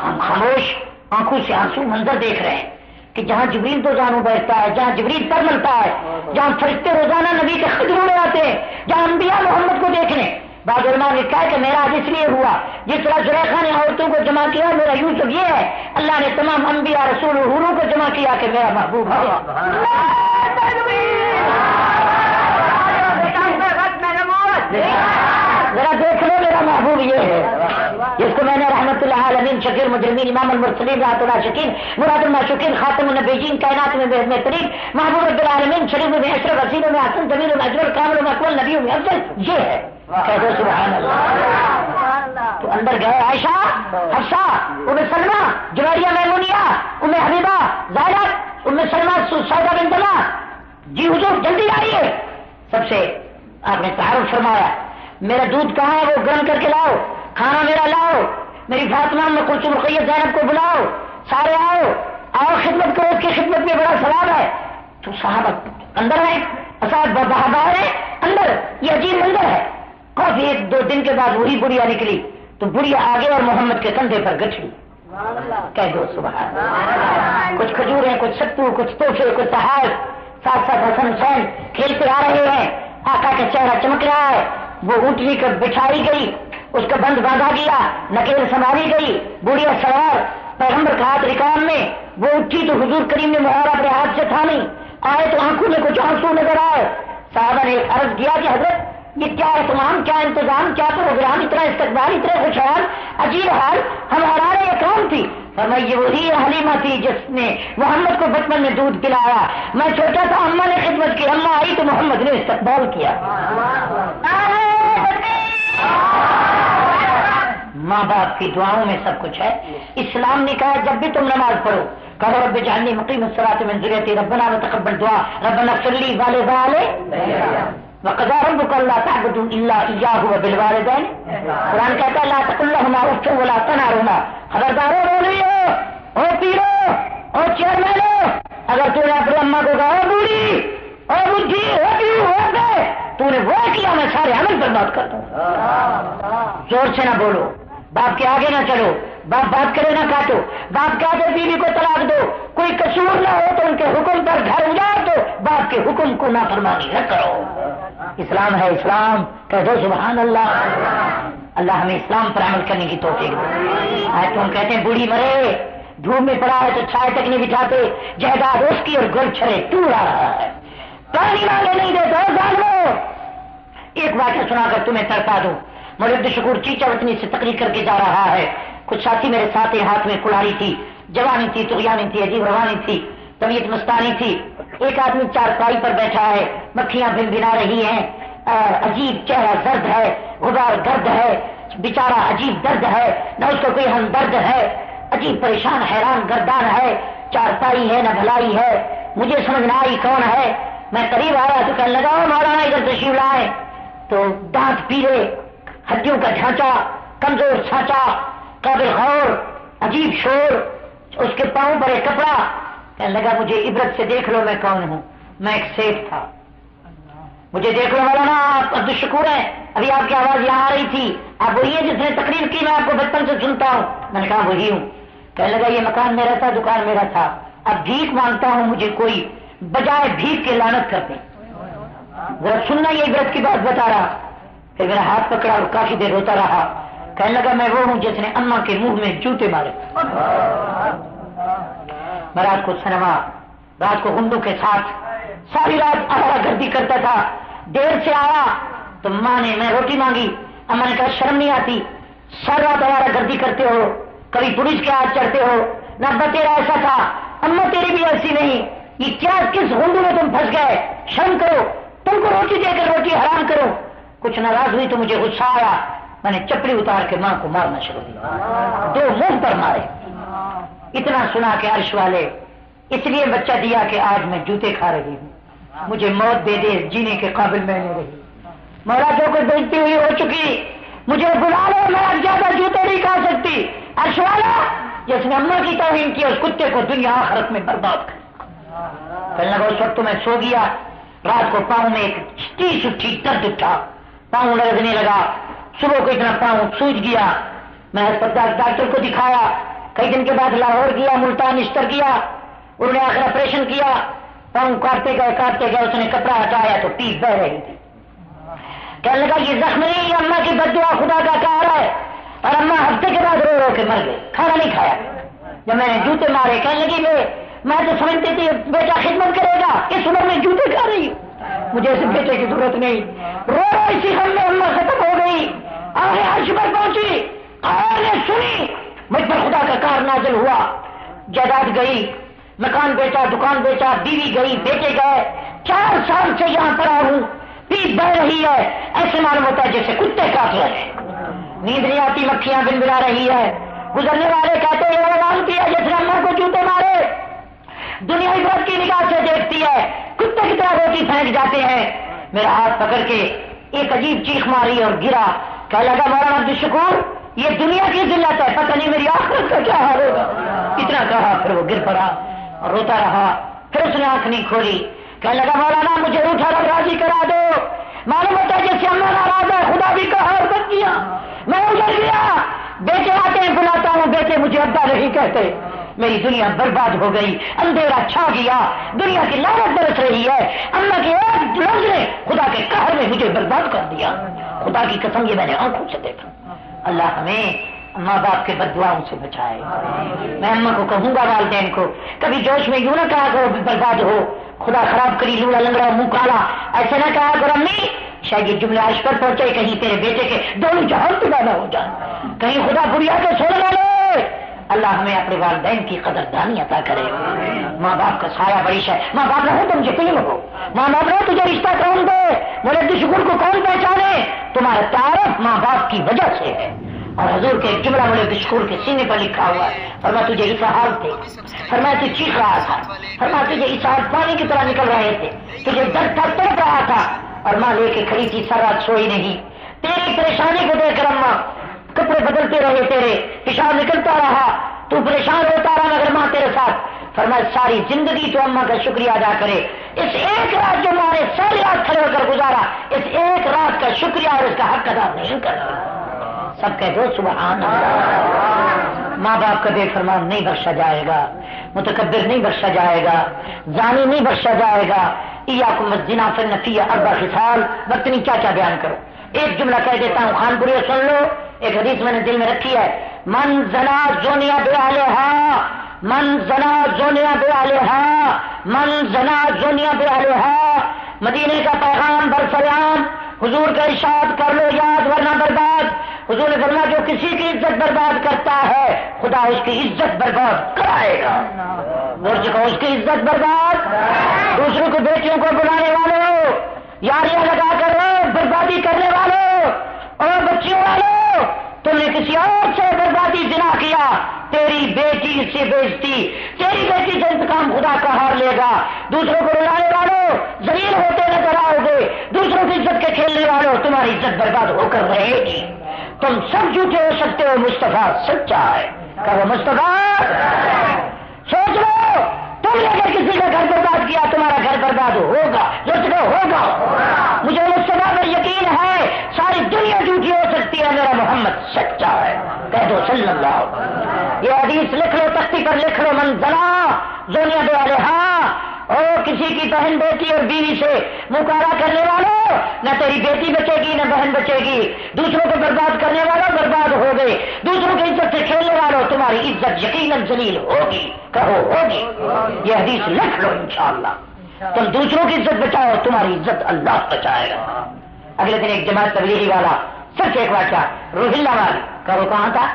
ہم خاموش آنکھوں سے آنسو منظر دیکھ رہے ہیں کہ جہاں جبریل دو زانو بیٹھتا ہے، جہاں جبریل پر ملتا ہے، جہاں فرشتے روزانہ نبی کے خدموں میں آتے ہیں، جہاں انبیاء محمد کو دیکھنے۔ بعض علماء نے کہا کہ میرا آج اس لیے ہوا جس طرح زلیخا نے عورتوں کو جمع کیا، میرا یوسف یہ ہے، اللہ نے تمام انبیاء رسول اور حوروں کو جمع کیا کہ میرا محبوب ہے۔ ذرا دیکھ لو میرا محبوب یہ ہے، جس کو میں نے رحمت اللہ عالمین، شکیل مجرمین، امام المرسلین، رحمت اللہ شکین، مراد المعشوقین، خاتم النبیین، کائنات میں بہترین، محبوب رب العالمین، شریف میں اشرف، وسیلوں میں حسن، جمیل میں اجمل، کامل میں اکمل، نبیوں میں افضل، یہ ہے۔ کہہ دو سبحان اللہ۔ تو اندر گئے عائشہ، حفصہ، ام سلمہ، جویریہ میمونیہ، ام حبیبہ، زینب، ام سلمہ، سعیدہ بنت طلحہ، جی حضور جلدی آئیے۔ سب سے آپ نے تعارف فرمایا، میرا دودھ کہاں ہے وہ گرم کر کے لاؤ، کھانا میرا لاؤ، میری فاطمہ میں کلثوم رقیہ زینب کو بلاؤ، سارے آؤ خدمت کرو، اس کی خدمت میں بڑا ثواب ہے۔ تو صحابہ اندر ہے، اصحاب باہر ہے، اندر یہ عجیب منظر ہے۔ کافی ایک دو دن کے بعد وہی بڑھیا نکلی تو بڑھیا آگے اور محمد کے کندھے پر گٹھی۔ کہہ دو سبحان اللہ۔ کچھ کھجوریں، کچھ ستو، کچھ تحفے، کچھ تحائف، ساتھ ساتھ حسن حسین کھیلتے آ رہے ہیں، آقا کا چہرہ چمک رہا ہے، وہ اونٹنی کو بچھائی گئی، اس کا بند باندھا گیا، نکیل سنبھالی گئی، بڑھیا سوار، پیغمبر کا ہاتھ رکام میں، وہ اٹھی تو حضور کریم نے مہارا اپنے ہاتھ سے تھامی، آئے تو آنکھوں میں کچھ آنسو نظر آئے۔ صحابہ نے عرض کیا کہ حضرت یہ کیا اہتمام، کیا انتظام، کیا پروگرام، اتنا استقبال، اتنے خوشحال، عجیب حال، ہم حرارے یہ کون تھی؟ فرمایا یہ وہی حلیمہ تھی جس نے محمد کو بچپن میں دودھ پلایا، میں چھوٹا تھا اماں نے خدمت کی، اماں آئی تو محمد نے استقبال کیا۔ ماں باپ کی دعاؤں میں سب کچھ ہے۔ اسلام نے کہا جب بھی تم نماز پڑھو کہو رب اجعلنی مقیم الصلاۃ من ذریتی ربنا وتقبل دعا ربنا اغفر لی وقضى ربك الا تعبدوا الا اياه وبالوالدين، قرآن کہتا ہے لا تقل لهما اف ولا تنهرهما، خبردارو بولو او پیرو او چیئرمینو، اگر تو نے اپنی اماں کو کہا بوڑھی اور بڈھی ہو گئے تو نے وہ کیا میں سارے عمل پر بات کرتا ہوں۔ زور سے نہ بولو، باپ کے آگے نہ چلو، باپ بات کرے نہ کاٹو، باپ کہا تو بیوی کو طلاق دو، کوئی قصور نہ ہو تو ان کے حکم پر گھر اجاڑ دو، باپ کے حکم کو نافرمانی نہ کرو۔ اسلام ہے اسلام، کہہ دو سبحان اللہ۔ اللہ ہمیں اسلام پر عمل کرنے کی توفیق دے۔ آج تو ہم کہتے ہیں بوڑھی مرے، دھوپ میں پڑا ہے تو چھائے تک نہیں بٹھاتے، جائیداد اس کی اور گل چھڑے ٹور آ رہا ہے، پانی مانگے نہیں دیتے ظالمو۔ ایک واقعہ سنا کر تمہیں تڑپا دوں، مولوی عبدالشکور چیچا وطنی سے تقریر کر کے جا رہا ہے، کچھ ساتھی میرے ساتھ ہاتھ میں کلہاڑی تھی، جوانی تھی، طغیانی تھی، عجیب روانی تھی، طبیعت مستانی تھی۔ ایک آدمی چارپائی پر بیٹھا ہے، مکھیاں بھنا رہی ہیں، عجیب چہرہ زرد ہے، غبار گرد ہے، بیچارہ عجیب درد ہے، نہ اس کو کوئی ہمدرد ہے، عجیب پریشان حیران گردان ہے، چارپائی ہے نہ بھلائی ہے، مجھے سمجھ نہ آئی کون ہے۔ میں قریب آیا تو کہنے لگا مولانا ادھر تشریف لائے، تو دانت پیلے، ہڈیوں کا ڈھانچہ، کمزور سانچہ، قابل غور، عجیب شور، اس کے پاؤں پر ایک کپڑا۔ کہنے لگا مجھے عبرت سے دیکھ لو میں کون ہوں، میں ایک سیف تھا، مجھے دیکھ لو مولانا آپ عبدالشکور ہیں، ابھی آپ کی آواز یہاں آ رہی تھی، آپ وہی ہیں جس نے تقریر کی، میں آپ کو بچپن سے سنتا ہوں۔ میں نے کہا وہی ہوں۔ کہنے لگا یہ مکان میرا تھا، دکان میرا تھا، اب بھیک مانگتا ہوں، مجھے کوئی بجائے بھیک کے لعنت کرتے۔ ذرا سننا یہ عبرت کی بات بتا رہا۔ پھر میرا ہاتھ پکڑا اور کافی دیر روتا رہا، کہنے لگا میں وہ ہوں جس نے اماں کے منہ میں جوتے مارے. میں رات کو سنما، رات کو ہندو کے ساتھ ساری رات آوارہ گردی کرتا تھا. دیر سے آیا تو ماں نے، میں روٹی مانگی، اماں نے کہا شرم نہیں آتی، ساری رات آوارہ گردی کرتے ہو، کبھی پولیس کے ہاتھ چڑھتے ہو، نہ ابا تیرا ایسا تھا، اماں تیری بھی ایسی نہیں، یہ کیا کس ہندو میں تم پھنس گئے، شرم کرو، تم کو روٹی دے کر روٹی حرام کرو. کچھ ناراض ہوئی تو مجھے غصہ آیا، میں نے چپڑی اتار کے ماں کو مارنا شروع کیا، 2 منہ پر مارے. اتنا سنا کہ عرش والے اس لیے بچہ دیا کہ آج میں جوتے کھا رہی ہوں، مجھے موت دے دے، جینے کے قابل میں نہیں رہی. مولا جو کوئی بیچتی ہوئی ہو چکی، مجھے بلا لو، میں اب زیادہ جوتے نہیں کھا سکتی. عرش والا جس نے اماں کی توہین کی اس کتے کو دنیا آخرت میں برباد کر. کہنے لگا اس وقت میں سو گیا، رات کو پاؤں میں ایک ٹیس اٹھی، درد اٹھا، پاؤں لرزنے لگا، صبح کو اتنا پاؤں سوج گیا. میں ہسپتال ڈاکٹر کو دکھایا، کئی دن کے بعد لاہور گیا، ملتان اشتر کیا، انہوں نے آخر آپریشن کیا، پاؤں کاٹتے گئے، اس نے کپڑا ہٹایا تو پیپ بہ رہی تھی. کہنے لگا یہ زخم نہیں، یہ اماں کی بد دعا خدا کا کار ہے. اور اماں ہفتے کے بعد رو رو کے مر گئے، کھانا نہیں کھایا. جب میں نے جوتے مارے کہنے لگی میں تو سمجھتی تھی بیٹا خدمت کرے گا، اس عمر میں جوتے کھا رہی ہوں، مجھے اس بیٹے کی ضرورت نہیں. رو رو اسی غم میں اماں ختم ہو گئی. آگے عرش پر پہنچی، آواز نے سنی، مجھ پر خدا کا کار نازل ہوا. جائیداد گئی، مکان بیچا، دکان بیچا، بیوی گئی، بیٹے گئے. 4 سال سے یہاں پڑا ہوں، پیپ بہ رہی ہے، ایسے معلوم ہوتا ہے جیسے کتے کاٹ رہے ہیں. نیند نہیں آتی، مکھیاں بن بلا رہی ہے. گزرنے والے کہتے ہیں یہ اعلان کیا جس نے اماں کو جوتے مارے. دنیا عبرت کی نگاہ سے دیکھتی ہے، کتے کی طرح روٹی پھینک جاتے ہیں. میرا ہاتھ پکڑ کے ایک عجیب چیخ ماری اور گرا. کہنے لگا مولانا عبدالشکور یہ دنیا کی ذلت ہے، پتہ نہیں میری آخرت کا کیا حال ہوگا. اتنا کہا پھر وہ گر پڑا اور روتا رہا. پھر اس نے آنکھ نہیں کھولی. کہنے لگا مولانا مجھے روٹھا رب راضی کرا دو. معلوم ہوتا ہے جیسے اماں ناراض ہے، خدا بھی قہر بن گیا. میں اجڑ گیا. بیٹے آتے ہیں بلاتا ہوں، بیٹے مجھے ابا نہیں کہتے. میری دنیا برباد ہو گئی، اندھیرا چھا گیا، دنیا کی لعنت برس رہی ہے. اماں کے ایک لفظ نے خدا کے قہر میں مجھے برباد کر دیا. خدا کی قسم یہ میں نے آنکھوں سے دیکھا. اللہ ہمیں ماں باپ کے بد دعاؤں سے بچائے. میں اماں کو کہوں گا، والدین کو کبھی جوش میں یوں نہ کہا کرو برباد ہو، خدا خراب کری، لوڑا لنگڑا منہ کالا، ایسے نہ کہا کرو. امی شاید یہ جملہ عرش پر پہنچے، کہیں تیرے بیٹے کے دونوں جہان تباہ ہو جائیں، کہیں خدا بڑھیا کے سونے والے. اللہ ہمیں اپنے والدین کی قدردانی عطا کرے. ماں باپ کا سایہ بڑیش ہے. ماں باپ رہو تو مجھے فلم ہو، ماں باپ رہو تجھے رشتہ کون دے، مولوی عبدالشکور کو کون پہچانے. تمہارا تعارف ماں باپ کی وجہ سے ہے. اور حضور کے ایک جملہ مولوی عبدالشکور کے سینے پر لکھا ہوا ہے، فرمایا تجھے اسہال تھے، فرمایا تو چیخ رہا تھا، فرمایا تجھے اسہال پانی کی طرح نکل رہے تھے، تجھے درد تھا، تڑپ رہا تھا، اور ماں لے کے کھڑی تھی، سر رات سوئی نہیں. تیری پریشانی کو دیکھ کر اماں کپڑے بدلتے رہے، تیرے پیشاب نکلتا رہا، تو پریشان ہوتا رہا مگر ماں تیرے ساتھ. فرمایا ساری زندگی تو اماں کا شکریہ ادا کرے. اس ایک رات جو ماں نے ساری رات کھڑے ہو کر گزارا، اس ایک رات کا شکریہ اور اس کا حق ادا نہیں کرتا. سب کہہ دو سبحان اللہ. ماں باپ کا بے فرمان نہیں بخشا جائے گا، متکبر نہیں بخشا جائے گا، زانی نہیں بخشا جائے گا. ایاکم الزنا فإن فیہ 4 خصال. وقت نہیں کیا کیا بیان کرو. ایک جملہ کہہ دیتا ہوں، خان پوری سن لو. ایک حدیث میں نے دل میں رکھی ہے، من زنا زونیا بأہلہا، من زنا زونیا بأہلہا، من زنا زونیا بأہلہا. مدینے کا پیغام برسلام، حضور کا ارشاد کر لو یاد ورنہ برباد. حضور نے فرمایا جو کسی کی عزت برباد کرتا ہے خدا اس کی عزت برباد کرائے گا. مرج کو اس کی عزت برباد. دوسروں کو بیٹیوں کو بلانے والوں، یاریاں لگا کر بربادی کرنے والوں اور بچیوں والوں، تم نے کسی اور سے بربادی زنا کیا، تیری بیٹی سے بیچتی، تیری بیٹی سے انتقام خدا کا ہار لے گا. دوسروں کو بلانے والوں ذلیل ہوتے نظر آؤ گے، دوسروں کی عزت کے کھیلنے والوں تمہاری عزت برباد ہو کر رہے گی. تم سب جھوٹے ہو سکتے ہو، مصطفیٰ سچا ہے. کہو مصطفیٰ. سوچ لو تم نے اگر کسی کا گھر برباد کیا تمہارا گھر برباد ہوگا، لطف ہوگا. مجھے مصطفیٰ پر یقین ہے، ساری دنیا جھوٹی ہو سکتی ہے، میرا محمد سچا ہے. کہہ دو صلی اللہ. یہ حدیث لکھ لو، تختی پر لکھ لو. من زنا زونیا بأہلہا، کسی کی بہن بیٹی اور بیوی سے مکارا کرنے والوں، نہ تیری بیٹی بچے گی نہ بہن بچے گی، دوسروں کو برباد کرنے والوں برباد ہو گئے، دوسروں کی عزت سے کھیلنے والوں تمہاری عزت یقیناً ذلیل ہوگی، کہو ہوگی، یہ حدیث لکھ لو انشاءاللہ، تم دوسروں کی عزت بچاؤ تمہاری عزت اللہ بچائے گا۔ اگلے دن ایک جماعت تبلیغی والا سچ ایک واقعہ روہیلا والا کرو کہاں تھا،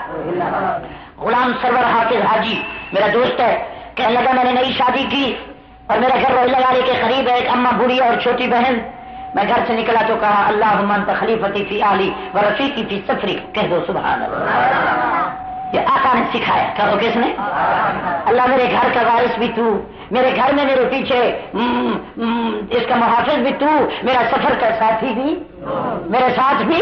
غلام سرور حافظ حاجی میرا دوست ہے، کہنے لگا میں نے نئی شادی کی اور میرا گھر روہیلا والے کے قریب ہے، ایک اماں بوڑھی اور چھوٹی بہن، میں گھر سے نکلا تو کہا اللہم انت خلیفتی فی اہلی و رفیقی فی سفری، کہہ دو سبحان اللہ، یہ آقا نے سکھایا، کہو کس نے؟ اللہ میرے گھر کا وارث بھی تو، میرے گھر میں میرے پیچھے اس کا محافظ بھی تو، میرا سفر کا ساتھی بھی، میرے ساتھ بھی۔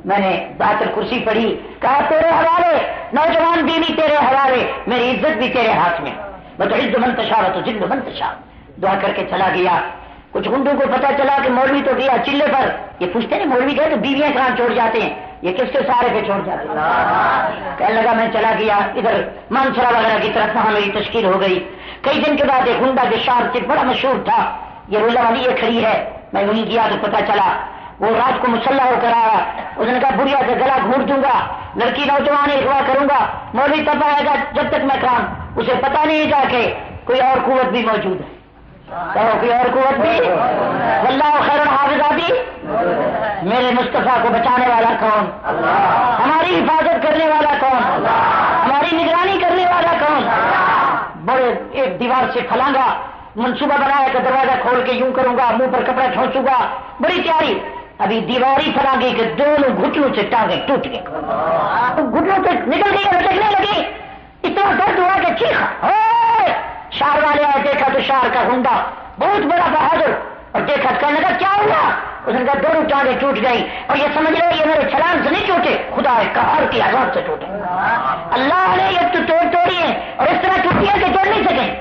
میں نے آیت الکرسی پڑھی، کہا تیرے حوالے نوجوان بیوی تیرے حوالے، میری عزت بھی تیرے ہاتھ میں، بتعز من تشاء وتذل من تشاء۔ دعا کر کے چلا گیا۔ کچھ گنڈوں کو پتا چلا کہ مولوی تو گیا چلے پر، یہ پوچھتے ہیں مولوی گئے تو بیویاں کہاں چھوڑ جاتے ہیں، یہ کس کے سہارے پہ چھوڑ جاتے ہیں؟ کہنے لگا میں چلا گیا ادھر مانسرا وغیرہ کی طرف، وہاں میری تشکیل ہو گئی۔ کئی دن کے بعد ایک گنڈا جو شہر سے بڑا مشہور تھا، یہ رولا والی یہ کھڑی ہے، میں وہیں گیا تو پتا چلا وہ رات کو مسلح ہو کر آیا، اس نے کہا بڑھیا سے گلا گھونٹ دوں گا، لڑکی نوجوان اغوا کروں گا، مولوی تب آئے گا جب تک میں کام، اسے پتا نہیں جا کے کوئی اور قوت بھی موجود ہے، کوئی اور قوت بھی، واللہ خیر الحافظ بھی، میرے مصطفیٰ کو بچانے والا کون، ہماری حفاظت کرنے والا کون، ہماری نگرانی کرنے والا کون؟ بڑے ایک دیوار سے پھلانگا منصوبہ بنایا کہ دروازہ کھول کے یوں کروں گا، منہ پر کپڑا ٹھونسوں گا، بڑی تیاری، ابھی دیواری پھلانگی کے دونوں گھٹنوں سے ٹانگیں ٹوٹ گئے، گھٹنوں سے نکل گئی اور لٹکنے لگی، اتنا درد ہوا کہ چیخا، شہر والے آئے، دیکھا تو شہر کا گنڈا بہت بڑا بہادر، اور دیکھا کہنے لگا کیا ہوا؟ اس نے کہا دونوں ٹانگیں ٹوٹ گئی، اور یہ سمجھ رہے یہ میرے چھلانگ سے نہیں ٹوٹے، خدا قہر کی عذاب سے ٹوٹے، اللہ نے یہ تو توڑی ہے اور اس طرح ٹوٹی ہے کہ توڑ نہیں سکے،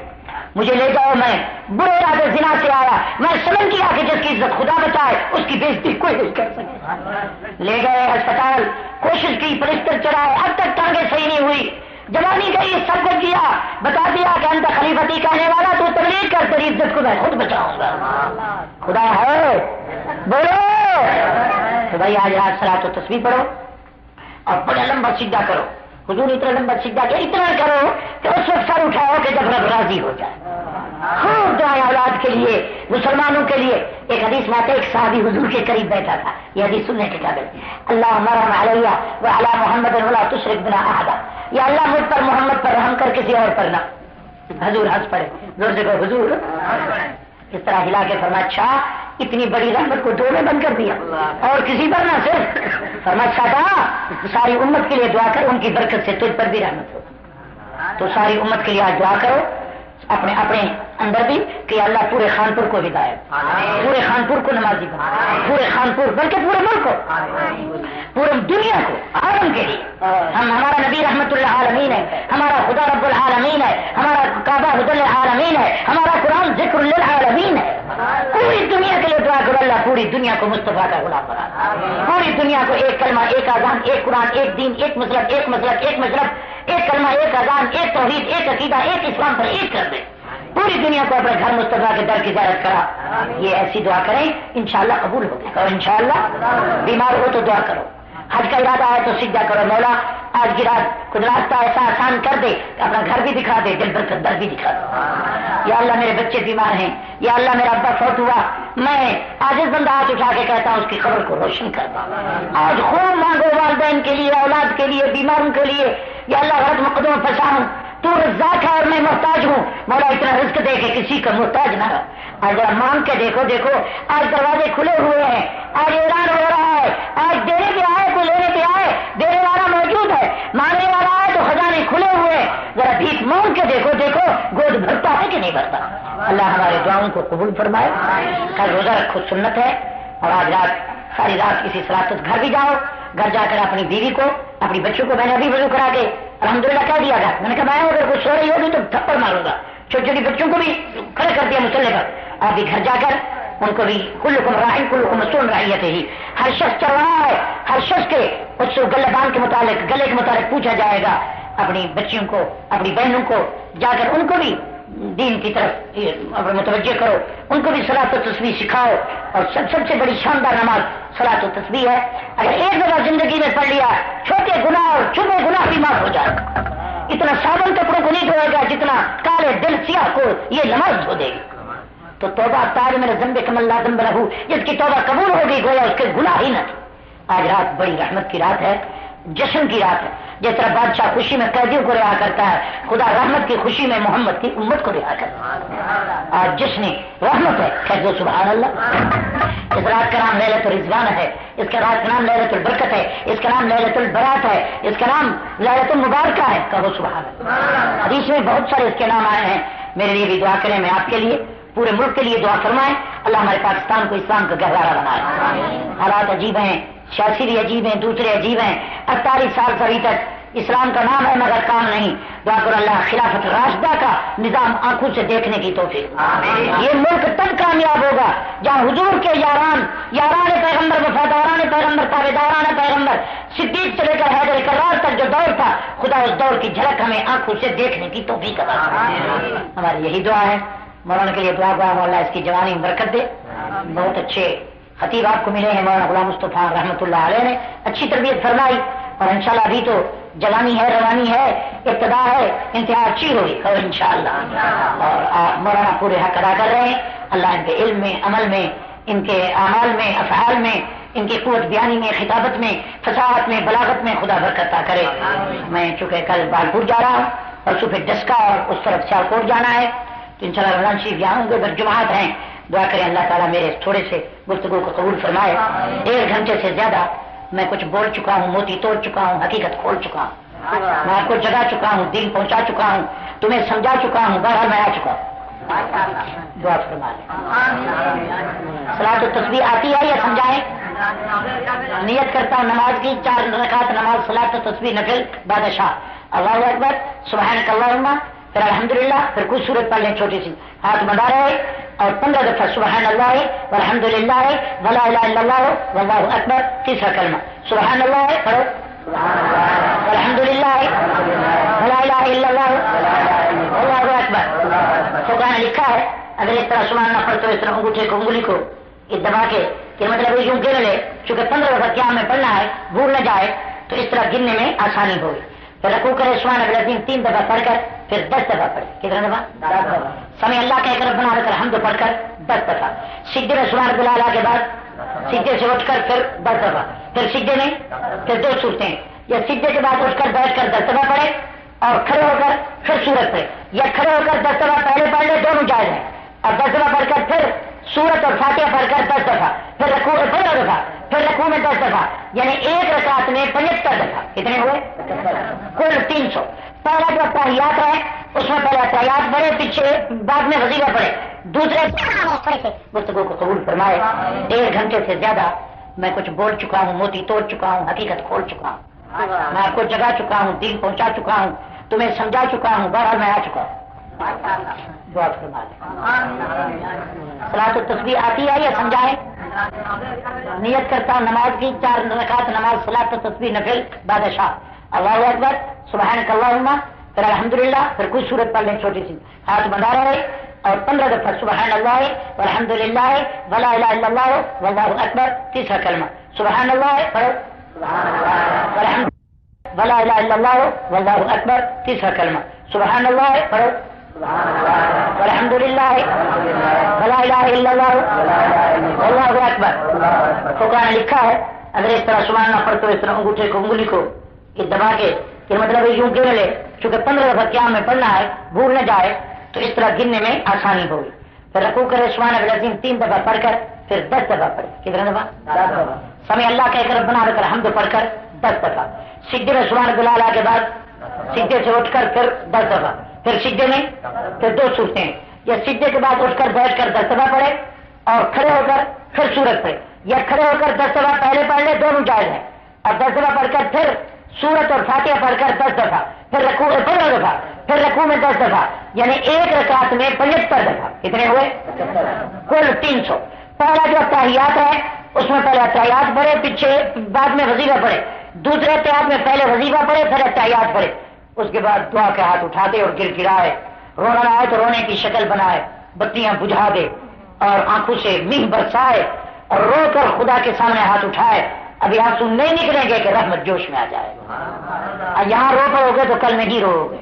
مجھے لے جاؤ، میں برے ارادے زنا سے آیا، میں سمجھ کیا کہ جس کی عزت خدا بچائے اس کی بےزتی کوئی نہیں کر سکے، لے گئے اسپتال، کوشش کی، پلسٹر چڑھائے، اب تک ٹانگیں صحیح نہیں ہوئی، جوانی گئی، سب کچھ کیا، بتا دیا کہ انت خلیفتی کہنے والا تو تبلیغ کر، تیری عزت کو میں خود بچاؤں گا، خدا ہے، بولو تو بھائی آج رات صلاۃ و تسبیح پڑھو اور بڑا لمبا سجدہ کرو، حضور اتنا لمبا سجدہ کیا، اتنا کرو کہ اس وقت سر اٹھاؤ کہ جب رب راضی ہو جائے، خوب دعائیں اولاد کے لیے، مسلمانوں کے لیے۔ ایک حدیث میں آتا ہے ایک صحابی حضور کے قریب بیٹھا تھا، یہ حدیث سننے کے قابل، اللہ مرحم علیہ وعلی محمد ولا تشرک بنا احدا، یا اللہ مجھ پر محمد پر رحم کر کسی اور پر نہ، حضور ہنس پڑے، زور سے کہو حضور، اس طرح ہلا کے فرمایا اچھا اتنی بڑی رحمت کو دو میں بند کر دیا اور کسی پر نہ صرف، فرمایا اچھا ساری امت کے لیے دعا کر، ان کی برکت سے تجھ پر بھی رحمت ہو، تو ساری امت کے لیے آج دعا کرو، اپنے اندر بھی کہ اللہ پورے خانپور کو ہدایت، پورے خانپور کو نمازی بنا، پورے خانپور بلکہ پورے ملک کو، پورے دنیا کو، عالم کے لیے، ہمارا نبی رحمت اللہ عالمین ہے، ہمارا خدا رب العالمین ہے، ہمارا کعبہ حد العالمین ہے، ہمارا قرآن ذکر للعالمین ہے، پوری دنیا کے لیے دعا کرو اللہ پوری دنیا کو مصطفیٰ کا غلام بنا، پوری دنیا کو ایک کلمہ، ایک اذان، ایک قرآن، ایک دین، ایک مذہب، ایک مذہب، ایک مذہب، ایک کلمہ، ایک اذان، ایک توحید، ایک عقیدہ، ایک اسلام پر ایک کر دے، پوری دنیا کو اپنے گھر مصطفیٰ کے در کی زیارت کرا، یہ ایسی دعا کریں انشاءاللہ قبول ہوگی، اور انشاءاللہ بیمار ہو تو دعا کرو، حج کا ارادہ ہے تو سجدہ کرو، مولا آج کی رات خود راستہ ایسا آسان کر دے، اپنا گھر بھی دکھا دے، دل پر در بھی دکھا دے، یا اللہ میرے بچے بیمار ہیں، یا اللہ میرا ابا فوت ہوا، میں عاجز بندہ ہاتھ اٹھا کے کہتا ہوں اس کی قبر کو روشن کر دو، آج خوب مانگو والدین کے لیے، اولاد کے لیے، بیماروں کے لیے، یا اللہ غلط مقدموں میں پھنسا ہوں، تو رزاق ہے اور میں محتاج ہوں، مولا اتنا رزق دے کہ کسی کا محتاج نہ رہا، آج ذرا مانگ کے دیکھو، دیکھو آج دروازے کھلے ہوئے ہیں، آج اعلان ہو رہا ہے، آج دینے پہ آئے تو لینے پہ آئے، دینے والا موجود ہے، مانگنے والا ہے تو خزانے کھلے ہوئے ہیں، ذرا بھیک مانگ کے دیکھو، دیکھو گود بھرتا ہے کہ نہیں بھرتا، اللہ ہمارے دعاؤں کو قبول فرمائے۔ کل روزہ رکھو سنت ہے، اور آج رات ساری رات کسی صلاۃ گھر بھی جاؤ، گھر جا کر اپنی بیوی کو، اپنی بچوں کو میں نے ابھی وضو کرا کے الحمدللہ کہہ دیا تھا، میں نے کہا میں اگر کچھ سو رہی ہوگی تو تھپڑ ماروں گا، چھوٹی چھوٹی بچوں کو بھی کھڑے کر دیا مسلح پر، آپ بھی گھر جا کر ان کو بھی کلکم راعٍ کلکم مسئول عن رعیتہ، ہر شخص چل رہا ہے، ہر شخص کے اس گلے بان کے متعلق، گلے کے متعلق پوچھا جائے گا، اپنی بچیوں کو، اپنی بہنوں کو جا کر ان کو بھی دین کی طرف متوجہ کرو، ان کو بھی صلاۃ و تسبیح سکھاؤ. اور سب سے بڑی شاندار نماز صلاۃ و تسبیح ہے. اگر ایک دفعہ زندگی میں پڑھ لیا، چھوٹے گناہ اور چھوٹے گناہ بھی معاف ہو جائے. اتنا صابن کپڑوں کو نہیں دھوئے گا جتنا کالے دل سیاہ کو یہ نماز دھو دے گی. تو توبہ تاج میرے ذنب کمل لا ذنب لہو، جس کی توبہ قبول ہوگی گویا اس کے گناہ ہی نہ تھے. آج رات بڑی رحمت کی رات ہے، جشن کی رات ہے. جس طرح بادشاہ خوشی میں قیدیوں کو رہا کرتا ہے، خدا رحمت کی خوشی میں محمد کی امت کو رہا کرتا ہے. آج جشن رحمت ہے. کہہ سبحان اللہ. اس رات کا نام لیلۃ الرضوان ہے، اس کا رات کا نام لیلۃ البرکت ہے، اس کا نام لیلۃ البرات ہے، اس کا نام لیلۃ المبارکہ ہے. کہو سبحان اللہ. حدیث میں بہت سارے اس کے نام آئے ہیں. میرے لیے بھی دعا کریں، میں آپ کے لیے پورے ملک کے لیے دعا فرمائیں. اللہ ہمارے پاکستان کو اسلام کا گہوارہ بنائے. حالات عجیب ہیں، سیاسی بھی عجیب ہیں، دوسرے عجیب ہیں. 48 سال سے ابھی تک اسلام کا نام ہے مگر کام نہیں. دعا کرو اللہ خلافت راشدہ کا نظام آنکھوں سے دیکھنے کی توفیق. یہ ملک تب کامیاب ہوگا جہاں حضور کے یاران پیغمبر، وفاداران پیغمبر، تابعداران پیغمبر، صدیق سے لے کر حیدر کرار تک جو دور تھا، خدا اس دور کی جھلک ہمیں آنکھوں سے دیکھنے کی توفیق عطا فرمائے. ہماری یہی دعا ہے. مولانا کے لیے دعا کرو اللہ اس کی جوانی میں برکت دے. بہت اچھے خطیب آپ کو ملے ہیں. مولانا غلام مصطفیٰ رحمۃ اللہ علیہ نے اچھی تربیت فرمائی اور انشاءاللہ ابھی تو جوانی ہے، روانی ہے، ابتدا ہے، انتہا اچھی ہوگی اور انشاءاللہ. اور مولانا پورے حق ادا کر رہے ہیں. اللہ ان کے علم میں، عمل میں، ان کے اعمال میں، افعال میں، ان کی قوت بیانی میں، خطابت میں، فصاحت میں، بلاغت میں خدا برکت عطا کرے. میں چونکہ کل بالپور جا رہا ہوں اور صبح ڈسکا اور اس طرف سیالکوٹ جانا ہے تو انشاءاللہ رمضان شریف یہاں ہوں گے. اگر جماعت ہیں دعا کریں اللہ تعالیٰ میرے تھوڑے سے گفتگو کو قبول فرمائے. 1.5 گھنٹے سے زیادہ میں کچھ بول چکا ہوں، موتی توڑ چکا ہوں، حقیقت کھول چکا ہوں. میں آپ کو جگا چکا ہوں، دین پہنچا چکا ہوں، تمہیں سمجھا چکا ہوں. بہرحال میں آ چکا ہوں. دعا فرما لیں. صلاۃ و تسبیح آتی ہے یا سمجھائیں؟ نیت کرتا ہوں نماز کی 4 رکعت نماز صلاۃ و تسبیح نفل بادشاہ. اللہ اکبر، سبحانک اللہم، پھر الحمدللہ، پھر کچھ صورت پڑھ لیں چھوٹی سی، ہاتھ بندھا رہے اور 15 دفعہ سبحان اللہ والحمدللہ ولا الہ الا اللہ واللہ اکبر. تیسرا کلمہ سبحان اللہ پڑھو، الحمدللہ ولا الہ الا اللہ واللہ اکبر. فقہاء نے لکھا ہے اگر اس طرح سبحان اللہ پڑھتے ہو، اس طرح انگوٹھے کو انگلی کو یہ دبا کے کہ مطلب یوں گن لے، چونکہ 15 دفعہ قیام میں پڑھنا ہے، بھول نہ جائے تو اس طرح گننے میں آسانی ہوگی. پھر رکوع کرے سبحان اللہ العظیم 3 دفعہ پڑھ کر پھر 10 دفعہ پڑھے. کتنا دفعہ؟ 10 دفعہ. سمع اللہ کہہ کر ربنا لک الحمد پڑھ کر 10 دفعہ. سجدے میں سبحان اللہ اعلیٰ کے بعد سجدے سے اٹھ کر پھر 10 دفعہ. پھر سجدے میں پھر 2 صورتیں، یا سجدے کے بعد اٹھ کر بیٹھ کر 10 دفعہ پڑھے اور کھڑے ہو کر پھر سورت پڑھے، یا کھڑے ہو کر 10 دفعہ پہلے پڑھ لے، دونوں جائز ہیں. اور 10 دفعہ پڑھ کر پھر سورت اور فاتحہ پڑھ کر 10 دفعہ، پھر رکوع 15 دفعہ، پھر رکوع میں 10 دفعہ، یعنی ایک رکعت میں 75 دفعہ. کتنے ہوئے؟ کل 300. پہلا جو تحیات ہے اس میں پہلے تحیات پڑھے، پیچھے بعد میں وظیفہ پڑھے. دوسرے گفتگو کو قبول فرمائے. 1.5 گھنٹے سے زیادہ میں کچھ بول چکا ہوں، موتی توڑ چکا ہوں، حقیقت کھول چکا ہوں. میں آپ کو جگا چکا ہوں، دین پہنچا چکا ہوں، تمہیں سمجھا چکا ہوں. بہرحال میں آ چکا ہوں. دعا فرما لیں. صلاۃ و تسبیح آتی ہے یا سمجھائیں؟ نیت کرتا ہوں نماز کی 4 رکعت نماز صلاۃ و تسبیح نفل بادشاہ. اللہ اکبر، سبحانک اللہم، پھر الحمدللہ، پھر کچھ صورت پڑھ لیں چھوٹی سی، ہاتھ بندھا رہے اور 15 دفعہ سبحان اللہ والحمدللہ ولا الہ الا اللہ واللہ اکبر. تیسرا کلمہ سبحان اللہ پڑھو، والحمد ولا الہ الا اللہ واللہ اکبر. تیسرا کلمہ سبحان اللہ پڑھو، والحمدللہ ولا الہ الا اللہ واللہ اکبر. فقہاء نے لکھا ہے اگر اس طرح سبحان اللہ پڑھتے ہو، اس طرح انگوٹھے کو انگلی کو یہ دبا کے کہ مطلب یوں گن لے، چونکہ 15 دفعہ قیام میں پڑھنا ہے، بھول نہ جائے تو اس طرح گننے میں آسانی ہوگی. پھر رکوع کرے سبحان اللہ العظیم 3 دفعہ پڑھ کر پھر 10 دفعہ پڑھے. کتنا دفعہ؟ 10 دفعہ. سمع اللہ کہہ کر ربنا لک الحمد پڑھ کر 10 دفعہ. سجدے میں سبحان اللہ اعلیٰ کے بعد سجدے سے اٹھ کر پھر 10 دفعہ. پھر سجدے میں پھر 2 صورتیں، یا سجدے کے بعد اٹھ کر بیٹھ کر 10 دفعہ پڑھے اور کھڑے ہو کر پھر سورت پڑھے، یا کھڑے ہو کر 10 دفعہ پہلے پڑھ لے، دونوں جائز ہیں. اور 10 دفعہ پڑھ کر پھر سورت اور فاتحہ پڑھ کر 10 دفعہ، پھر رکوع 15 دفعہ، پھر رکوع میں 10 دفعہ، یعنی ایک رکعت میں 75 دفعہ. کتنے ہوئے؟ کل 300. پہلا جو تحیات ہے اس میں پہلے تحیات پڑھے، پیچھے بعد میں وظیفہ پڑھے. دوسرے تحیات میں پہلے وظیفہ پڑھے پھر تحیات پڑھے. اس کے بعد دعا کے ہاتھ اٹھاتے اور گر گرائے رونا آئے تو رونے کی شکل بنائے، بتیاں بجھا دے اور آنکھوں سے میہ برسائے اور رو کر خدا کے سامنے ہاتھ اٹھائے، ابھی آنسو نہیں نکلیں گے کہ رحمت جوش میں آ جائے گا۔ یہاں رو پڑو گے تو کل نہیں رو گے۔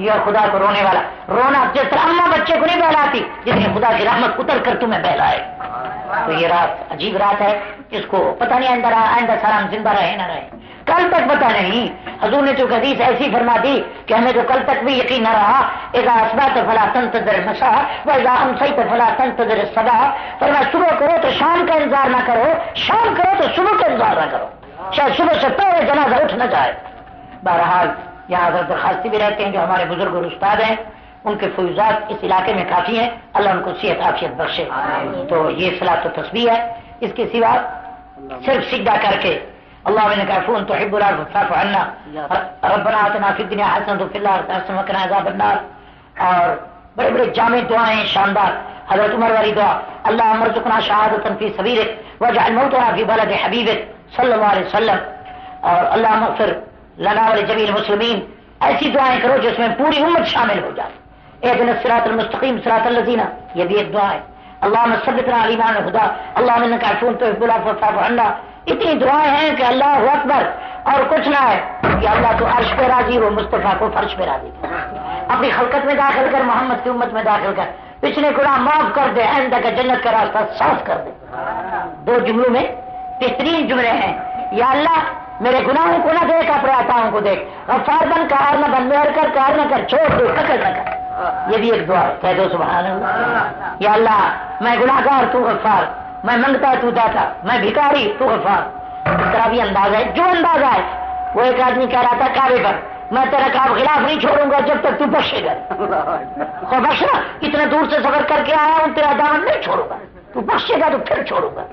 یہ خدا کو رونے والا رونا، جس طرح اماں بچے کو نہیں بہلاتی، جس نے خدا کی رحمت اتر کر تمہیں بہلائے۔ تو یہ رات عجیب رات ہے، اس کو پتہ نہیں آئندہ سلام زندہ رہے نہ رہے، کل تک پتہ نہیں۔ حضور نے تو حدیث ایسی فرما دی کہ ہمیں تو کل تک بھی یقین نہ رہا۔ اذا اصبحت فلا تنتظر المساء واذا امسيت فلا تنتظر الصباح، فرمایا صبح کرو تو شام کا انتظار نہ کرو، شام کرو تو صبح کا انتظار نہ کرو، شاید صبح سے پہلے جنازہ اٹھ نہ جائے۔ بہرحال یہاں حضرت درخواستی بھی رہتے ہیں جو ہمارے بزرگ اور استاد ہیں، ان کے فیوزات اس علاقے میں کافی ہیں، اللہ ان کو صحت عافیت بخشے۔ تو یہ صلاۃ و تسبیح ہے، اس کے سوا صرف سجدہ کر کے اللهم انك عفو تحب العفو فاعف عنا، ربنا آتنا في الدنيا حسنة وفي الآخرة حسنة وقنا عذاب النار، اور بڑے بڑے جامع دعائیں شاندار، حضرت عمر والی دعا اللهم ارزقنا شهادة في سبيلك واجعل موتنا في بلد حبيبك صلی اللہ علیہ وسلم، اور اللهم اغفر لنا ولجميع المسلمين، ایسی دعائیں کرو جس میں پوری امت شامل ہو جائے۔ اهدنا الصراط المستقيم صراط الذين، یہ بھی ایک دعا ہے۔ اللهم ثبتنا على الايمان والهدى، اللهم انك عفو تحب العفو فاعف عنا۔ اتنی دعائیں ہیں کہ اللہ اکبر، اور کچھ نہ ہے کہ اللہ تو عرش پہ راضی ہو، مصطفیٰ کو فرش پہ راضی کر، اپنی خلقت میں داخل کر، محمد کی امت میں داخل کر، پچھلے گناہ معاف کر دے، آئندہ کا جنت کا راستہ صاف کر دے۔ دو جملوں میں بہترین جملے ہیں، یا اللہ میرے گناہوں کو نہ دیکھ، اپنے عطاؤں کو دیکھ، غفار بن، قہار نہ بن، مہر کر، قہر نہ کر، چھوڑ دے، قتل نہ کر۔ یہ بھی ایک دعا ہے، کہہ دو سبحان اللہ۔ یا اللہ میں گناہگار، تو غفار، میں منگتا تو داتا، میں بھکاری تو غفار۔ اس طرح بھی انداز ہے، جو انداز ہے۔ وہ ایک آدمی کہہ رہا تھا کعبے پر، میں تیرا خلاف نہیں چھوڑوں گا جب تک تو بخشے گا۔ خو بخشنا، اتنے دور سے سفر کر کے آیا ہوں، تیرا دامن نہیں چھوڑوں گا، تو بخشے گا تو پھر چھوڑوں گا۔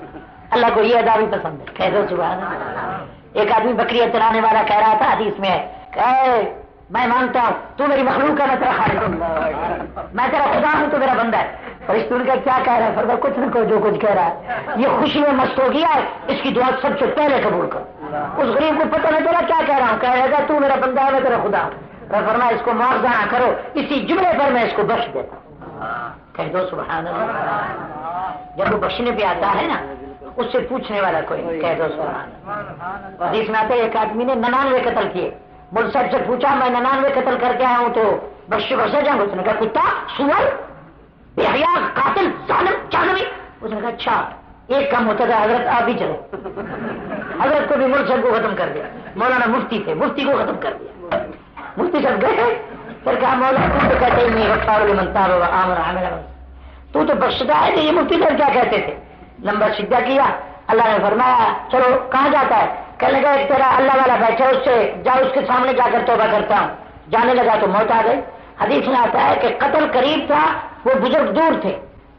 اللہ کو یہ ادا بھی پسند ہے، کہہ دو سبحان اللہ۔ ایک آدمی بکری چرانے والا کہہ رہا تھا، حدیث میں ہے کہ میں مانتا ہوں تو میری مخلوق ہے، میں تیرا خالق ہوں، میں تیرا خدا ہوں تو میرا بندہ ہے۔ فرشتوں نے کہا کیا کہہ رہا ہے؟ فرمایا کچھ نہ کرو، جو کچھ کہہ رہا ہے یہ خوشی میں مست ہو گیا ہے، اس کی دعا سب سے پہلے قبول کرو۔ اس غریب کو پتہ نہیں چلا کیا کہہ رہا ہوں، کہہ رہا تھا تو میرا بندہ ہے، میں تیرا خدا ہوں۔ فرمایا اس کو معاوضہ نہ کرو، اسی جملے پر میں اس کو بخش دیتا ہوں، کہہ دو سبحان اللہ۔ جب وہ بخشنے پہ آتا ہے نا، اس سے پوچھنے والا کوئی نہیں، کہہ دو سبحان اللہ۔ حدیث میں آتا ہے ایک آدمی نے 99 قتل کیے، مول صاحب سے پوچھا میں 99 قتل کر کے آیا ہوں تو بخشا جاؤں گا؟ اس نے کہا کتا، سور، بے حیا، قاتل، ظالم، جہنمی۔ اس نے کہا اچھا ایک کام ہوتا تھا حضرت، آپ بھی چلو۔ حضرت کو بھی مول صاحب کو ختم کر دیا، مولانا مفتی تھے، مفتی کو ختم کر دیا۔ مفتی صاحب گئے، پھر کہا مولانا تم تو کہتے ہی نہیں غفار لمن تاب وآمن وعمل صالحا، تو بخشتا ہے کہ یہ مفتی صاحب کیا کہتے تھے؟ لمبا سجدہ کیا، اللہ نے فرمایا چلو کہاں جاتا ہے؟ کہنے لگا ایک تیرا اللہ والا بیٹھا، اس سے جا، اس کے سامنے جا کر توبہ کرتا ہوں۔ جانے لگا تو موت آ گئی۔ حدیث میں آتا ہے کہ قتل قریب تھا، وہ بزرگ دور تھے،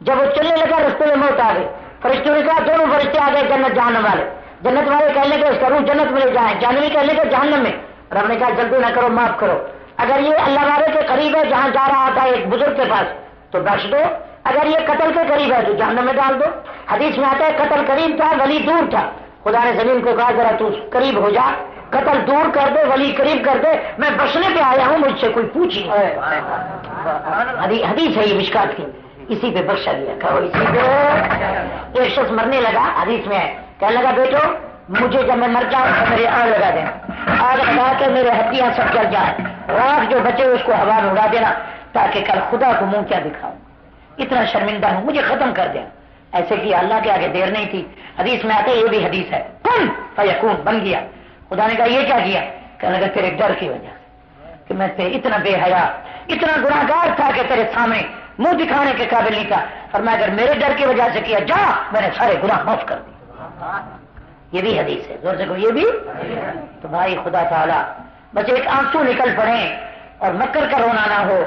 جب وہ چلنے لگا رستے میں موت آ گئی۔ فرشتوں نے کہا دونوں فرشتے آ گئے جنت جہنم والے، جنت والے کہنے کے اس کا روح جنت میں لے جائیں، جہنمی کہنے کے جہنم میں۔ رب نے کہا جلدی نہ کرو، معاف کرو، اگر یہ اللہ والے کے قریب ہے جہاں جا رہا تھا ایک بزرگ کے پاس تو بخش دو، اگر یہ قتل کے قریب ہے تو جہنم میں ڈال دو۔ حدیث میں آتا ہے قتل قریب تھا، ولی دور تھا، خدا نے زمین کو کہا ذرا تو قریب ہو جا، قتل دور کر دے، ولی قریب کر دے، میں بچنے پہ آیا ہوں، مجھ سے کوئی پوچھ نہیں۔ حدیث ہے یہ مشکات کی، اسی پہ بخشا دیا، کہو اسی پہ۔ ایک شخص مرنے لگا، حدیث میں ہے، کہنے لگا بیٹو مجھے جب میں مر جاؤں تو میری آگ لگا دینا، آگ لگا کے میرے ہڈیاں سب جل جائیں، راکھ جو بچے اس کو ہوا میں اڑا دینا، تاکہ کل خدا کو منہ کیا دکھاؤں، اتنا شرمندہ ہوں، مجھے ختم کر دینا۔ ایسے کیا، اللہ کے آگے دیر نہیں تھی۔ حدیث میں آتا ہے، یہ بھی حدیث ہے، کن فیکون، بن گیا۔ خدا نے کہا یہ کیا کیا؟ کہنے لگا تیرے ڈر کی وجہ سے کہ میں اتنا بے حیا، اتنا گناہگار تھا کہ تیرے سامنے منہ دکھانے کے قابل نہیں تھا۔ فرمایا اگر میرے ڈر کی وجہ سے کیا، جا میں نے سارے گناہ معاف کر دیے۔ یہ بھی حدیث ہے، زور سے کہو یہ بھی۔ تو بھائی خدا تعالیٰ بس ایک آنسو نکل پڑے اور مکر کا رونا نہ ہو،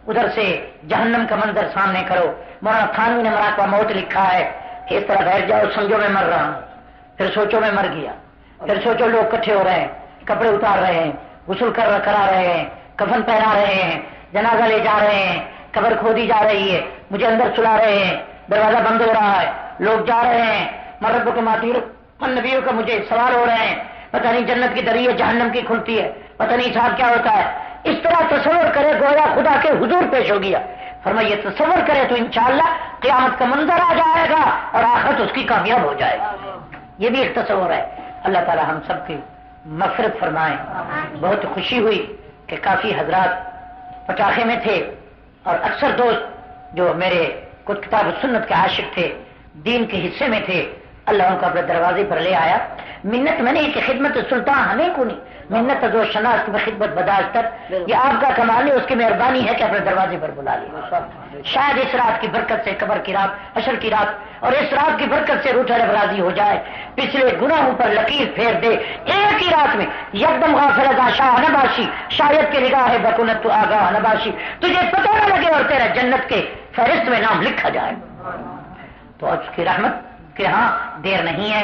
ادھر سے جہنم کا منظر سامنے کرو۔ مولانا تھانوی نے مراقبہ موت لکھا ہے کہ اس طرح بیٹھ جاؤ، سمجھو میں مر رہا ہوں، پھر سوچو میں مر گیا، پھر سوچو لوگ اکٹھے ہو رہے ہیں، کپڑے اتار رہے ہیں، غسل کرا رہے ہیں، کفن پہنا رہے ہیں، جنازہ لے جا رہے ہیں، قبر کھودی جا رہی ہے، مجھے اندر سلا رہے ہیں، دروازہ بند ہو رہا ہے، لوگ جا رہے ہیں، مرب کے ماتیر نبیوں کا مجھے سوال ہو رہے ہیں، پتہ نہیں جنت کی دری ہے جہنم کی کھلتی ہے، پتہ نہیں صاحب کیا ہوتا ہے۔ اس طرح تصور کرے گویا خدا کے حضور پیش ہو گیا. فرمایا یہ تصور کرے تو انشاءاللہ قیامت کا منظر آ جائے گا اور آخرت اس کی کامیاب ہو جائے گا. یہ بھی ایک تصور ہے. اللہ تعالی ہم سب کی مغفرت فرمائیں. بہت خوشی ہوئی کہ کافی حضرات پٹاخے میں تھے اور اکثر دوست جو میرے کچھ کتاب و سنت کے عاشق تھے، دین کے حصے میں تھے، اللہ ان کو اپنے دروازے پر لے آیا. منت میں نہیں کہ خدمت سلطان ہمیں کو نہیں، منت جو شناخت میں خدمت بداش تک، یہ آپ کا کمال ہے، اس کی مہربانی ہے کہ اپنے دروازے پر بلا لیا. شاید اس رات کی برکت سے قبر کی رات، حشر کی رات، اور اس رات کی برکت سے روح رب راضی ہو جائے، پچھلے گناہوں پر لکیر پھیر دے. ایک ہی رات میں یکدم غافل ازا شاہ نباشی، شاید کی نگاہ ہے بکنت تو آگاہ نباشی، تجھے پتہ نہ لگے اور تیرا جنت کے فہرست میں نام لکھا جائے. تو اس کی رحمت کہ ہاں دیر نہیں ہے.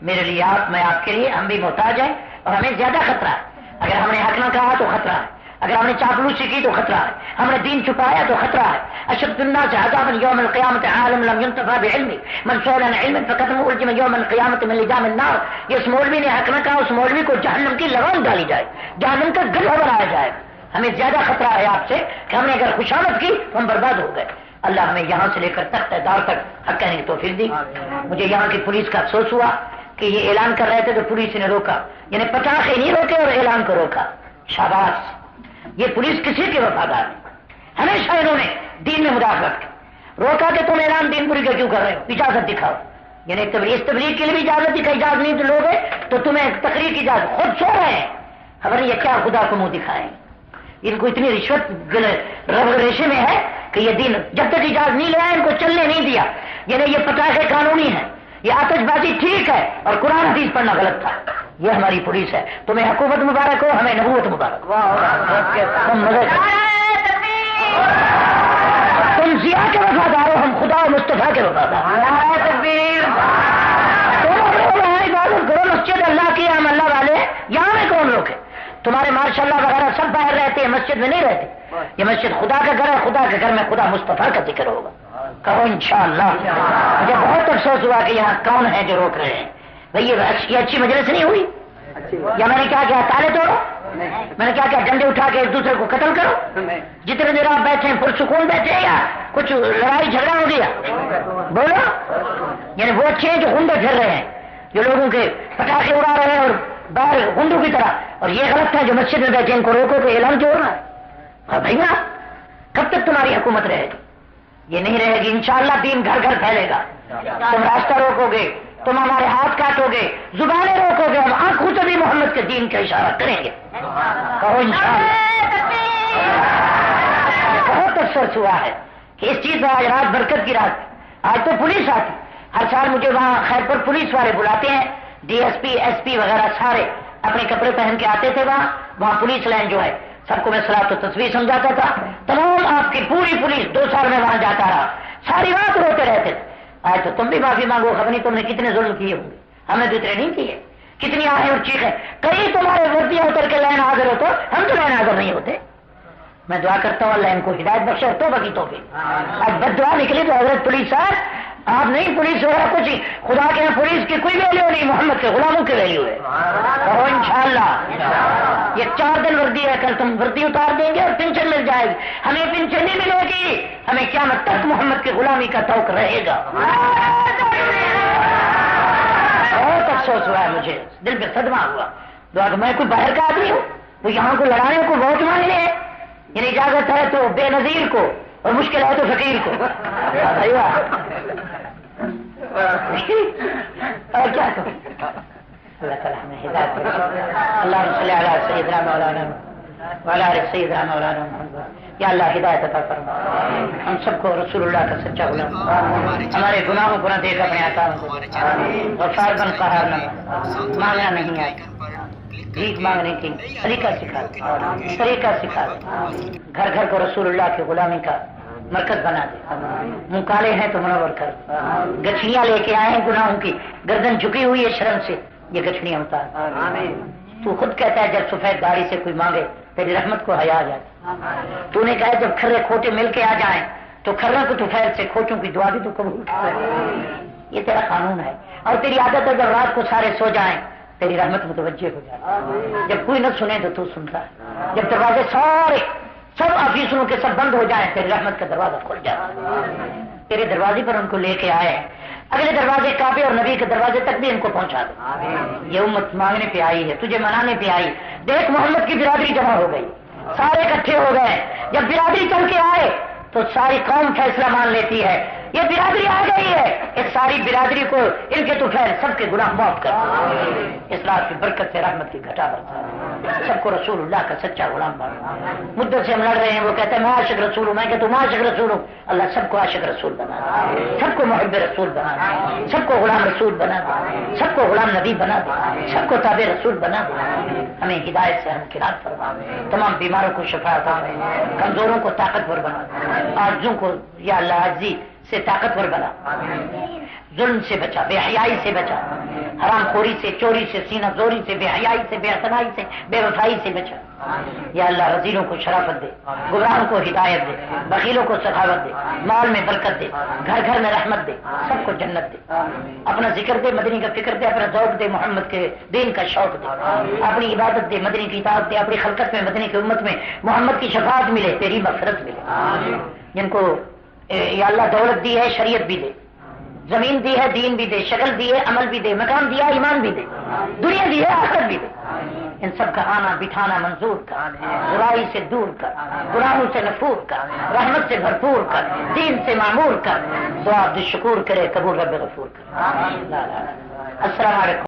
میرے لیے آپ، میں آپ کے لیے، ہم بھی محتاج ہیں اور ہمیں زیادہ خطرہ ہے. اگر ہم نے حق نہ کہا تو خطرہ ہے، اگر ہم نے چاپلوسی کی تو خطرہ ہے، ہم نے دین چھپایا تو خطرہ ہے. اشد الناس عذابا یوم القیامت عالم لم ينتفع بعلمه من سئل عن علم فقد الجم یوم القیامت من لجام النار. اس مولوی نے حق نہ کہا، اس مولوی کو جہنم کی لگام ڈالی جائے، جہنم کا گلہ بنایا جائے. ہمیں زیادہ خطرہ ہے آپ سے کہ ہم نے اگر خوشامد کی تو ہم برباد ہو گئے. اللہ ہمیں یہاں سے لے کر تخت دار تک حق کہنے کی توفیق دی. مجھے یہاں کی پولیس کا افسوس ہوا کہ یہ اعلان کر رہے تھے تو پولیس نے روکا، یعنی پٹاخے نہیں روکے اور اعلان کو روکا. شاباش، یہ پولیس کسی کے وفادار ہے. ہمیشہ انہوں نے دین میں مداخلت کی. روکا کہ تم اعلان دین پوری کا کیوں کر رہے ہو، اجازت دکھاؤ. یعنی اس تبلیغ کے لیے بھی اجازت دکھائی، اجازت نہیں تو لوگ تو تمہیں تقریر کی اجازت، خود سو رہے ہیں. خبر یہ کیا خدا کو منہ دکھائیں. ان کو اتنی رشوت رب ریشے میں ہے کہ یہ دین جب تک اجازت نہیں لیا ان کو چلنے نہیں دیا. یعنی یہ پٹاخے قانونی ہیں، یہ آتش بازی ٹھیک ہے اور قرآن حدیث پڑھنا غلط تھا. یہ ہماری پولیس ہے. تمہیں حکومت مبارک ہو، ہمیں نبوت مبارک ہو. تم ضیاء کے وفادار ہو، ہم خدا و مصطفیٰ کے وفادار. عبادت کرو، مسجد اللہ کی، ہم اللہ والے. یہاں میں کون لوگ ہیں؟ تمہارے ماشاء اللہ وغیرہ سب باہر رہتے ہیں، مسجد میں نہیں رہتے. یہ مسجد خدا کا گھر ہے، خدا کے گھر میں خدا مصطفیٰ کا ذکر ہوگا. کہو انشاءاللہ. مجھے بہت افسوس ہوا کہ یہاں کون ہے جو روک رہے ہیں. بھئی یہ اچھی مجلس نہیں ہوئی. یا میں نے کیا کیا تالے توڑو، میں نے کیا کیا ڈنڈے اٹھا کے ایک دوسرے کو قتل کرو. جتنے دیر آپ بیٹھے ہیں پرسکون بیٹھے یا کچھ لڑائی جھگڑا ہو گیا؟ بولو. یعنی وہ اچھے ہیں جو گنڈے پھر رہے ہیں، جو لوگوں کے پٹاخے اڑا رہے ہیں اور باہر گنڈوں کی طرح. اور یہ غلط ہے جو مسجد میں بیٹھے ان کو روکو کہ اعلان کیوں ہو رہا ہے. اور بھائی کب تک تمہاری حکومت رہے گی؟ یہ نہیں رہے گی. انشاءاللہ دین گھر گھر پھیلے گا. تم راستہ روکو گے، تم ہمارے ہاتھ کاٹو گے، زبانیں روکو گے، ہم آنکھوں سے بھی محمد کے دین کا اشارہ کریں گے. کہو انشاءاللہ. بہت افسوس ہوا ہے کہ اس چیز میں آج رات برکت کی رات. آج تو پولیس آتی، ہر سال مجھے وہاں خیر پر پولیس والے بلاتے ہیں، D S P S P وغیرہ سارے اپنے کپڑے پہن کے آتے تھے. وہاں پولیس لائن جو ہے سب کو میں صلاۃ و تصویر سمجھاتا تھا. تمام آپ کی پوری پولیس 2 سال میں وہاں جاتا رہا، ساری رات روتے رہتے تھے. آج تو تم بھی معافی مانگو، خبر نہیں تم نے کتنے ظلم کیے ہوں گے. ہمیں تو اتنے نہیں کیے. کتنی آہیں اور چیخیں. کئی تمہارے وردیاں اتر کے لائن حاضر ہو تو ہم تو لائن حاضر نہیں ہوتے. میں دعا کرتا ہوں اللہ ان کو ہدایت بخشے اور توبہ کی توفیق. اب بد دعا نکلی تو حضرت پولیس صاحب آپ نہیں، پولیس وغیرہ کچھ ہی، خدا کے یہاں پولیس کی کوئی ویلیو نہیں، محمد کے غلاموں کی ویلیو ہے. اور انشاءاللہ یہ 4 دن وردی ہے، کل تم وردی اتار دیں گے اور پنشن مل جائے گی. ہمیں پنشن نہیں ملے گی، ہمیں قیامت تک محمد کی غلامی کا توق رہے گا. بہت افسوس ہوا ہے، مجھے دل پہ صدمہ ہوا. دعا کہ میں کوئی باہر کا آدمی ہوں تو یہاں کو لڑانے کو ووٹ مانگنے ہیں. یعنی اجازت ہے تو بے نظیر کو اور مشکل ہے تو فقیر کو. اور کیا کروں. اللہ تعالیٰ ہمیں ہدایت دے. اللہم صلی علی سیدنا مولانا وعلی آل سیدنا مولانا محمد. یا اللہ ہدایت عطا فرما ہم سب کو رسول اللہ کا سچا غلام. ہمارے گناہوں کو نہ دیکھ اپنے عطا اور فاربن قہار نہ مانگنا نہیں آئے، بھیک مانگنے کی طریقہ سکھا. گھر گھر کو رسول اللہ کی غلامی کا مرکز بنا دے. منہ کالے ہیں تو منور کر. گچھڑیاں لے کے آئے ہیں گناہوں کی، گردن جھکی ہوئی ہے شرم سے، یہ گچھڑیاں اتار. تو خود کہتا ہے جب سفید داڑھی سے کوئی مانگے تیری رحمت کو حیا آ جاتی. تو نے کہا جب کھرے کھوٹے مل کے آ جائیں تو کھروں کو سفید سے کھوٹوں کی دعا بھی تو قبول. یہ تیرا قانون ہے. اور تیری عادت ہے جب رات کو سارے سو جائیں تیری رحمت متوجہ ہو جائے. جب کوئی نہ سنے تو تو سنتا ہے. جب دروازے سارے سب آفیسروں کے سب بند ہو جائیں تیری رحمت کا دروازہ کھل جاتا ہے. تیرے دروازے پر ان کو لے کے آئے, اگلے دروازے کعبے اور نبی کے دروازے تک بھی ان کو پہنچا دے. یہ امت مانگنے پہ آئی ہے, تجھے منانے پہ آئی. دیکھ محمد کی برادری جمع ہو گئی, سارے اکٹھے ہو گئے. جب برادری چل کے آئے تو ساری قوم فیصلہ مان لیتی ہے, یہ برادری آ گئی ہے, اس ساری برادری کو ان کے تو خیر سب کے گناہ معاف کر. اصلاح کی برکت سے رحمت کی گھٹا برسا, سب کو رسول اللہ کا سچا غلام بنا. مدت سے ہم لڑ رہے ہیں, وہ کہتے ہیں میں عاشق رسول ہوں, میں کہ تم عاشق رسول ہوں. اللہ سب کو عاشق رسول بنا دے, سب کو محب رسول بنا دے, سب کو غلام رسول بنا دے, سب کو غلام نبی بنا دے, سب کو تابع رسول بنا دے. ہمیں ہدایت سے ہمکنار فرما, تمام بیماروں کو شفا عطا فرما, کمزوروں کو طاقتور بنا, عاجزوں کو یا اللہ عاجزی سے طاقتور بنا, ظلم سے بچا, بے حیائی سے بچا, حرام خوری سے, چوری سے, سینہ زوری سے, بے حیائی سے, بے اعتنائی سے, بے وفائی سے بچا. یا اللہ رذیلوں کو شرافت دے, گمراہوں کو ہدایت دے, بخیلوں کو سخاوت دے, مال میں برکت دے, گھر گھر میں رحمت دے, سب کو جنت دے. اپنا ذکر دے, مدنی کا فکر دے, اپنا ذوق دے, محمد کے دین کا شوق دے, اپنی عبادت دے, مدنی کی اطاعت دے, اپنی خلقت میں مدنی کی امت میں محمد کی شفاعت ملے, تیری مغفرت ملے. جن کو یا اللہ دولت دی ہے شریعت بھی دے, زمین دی ہے دین بھی دے, شکل دی ہے عمل بھی دے, مکان دیا ایمان بھی دے, دنیا دی ہے آخرت بھی دے. ان سب کا آنا بٹھانا منظور کر, برائی سے دور کر, گناہوں سے نفور کر, رحمت سے بھرپور کر, دین سے معمور کر. دعا عبد الشکور کرے, قبول رب غفور کر. السلام علیکم.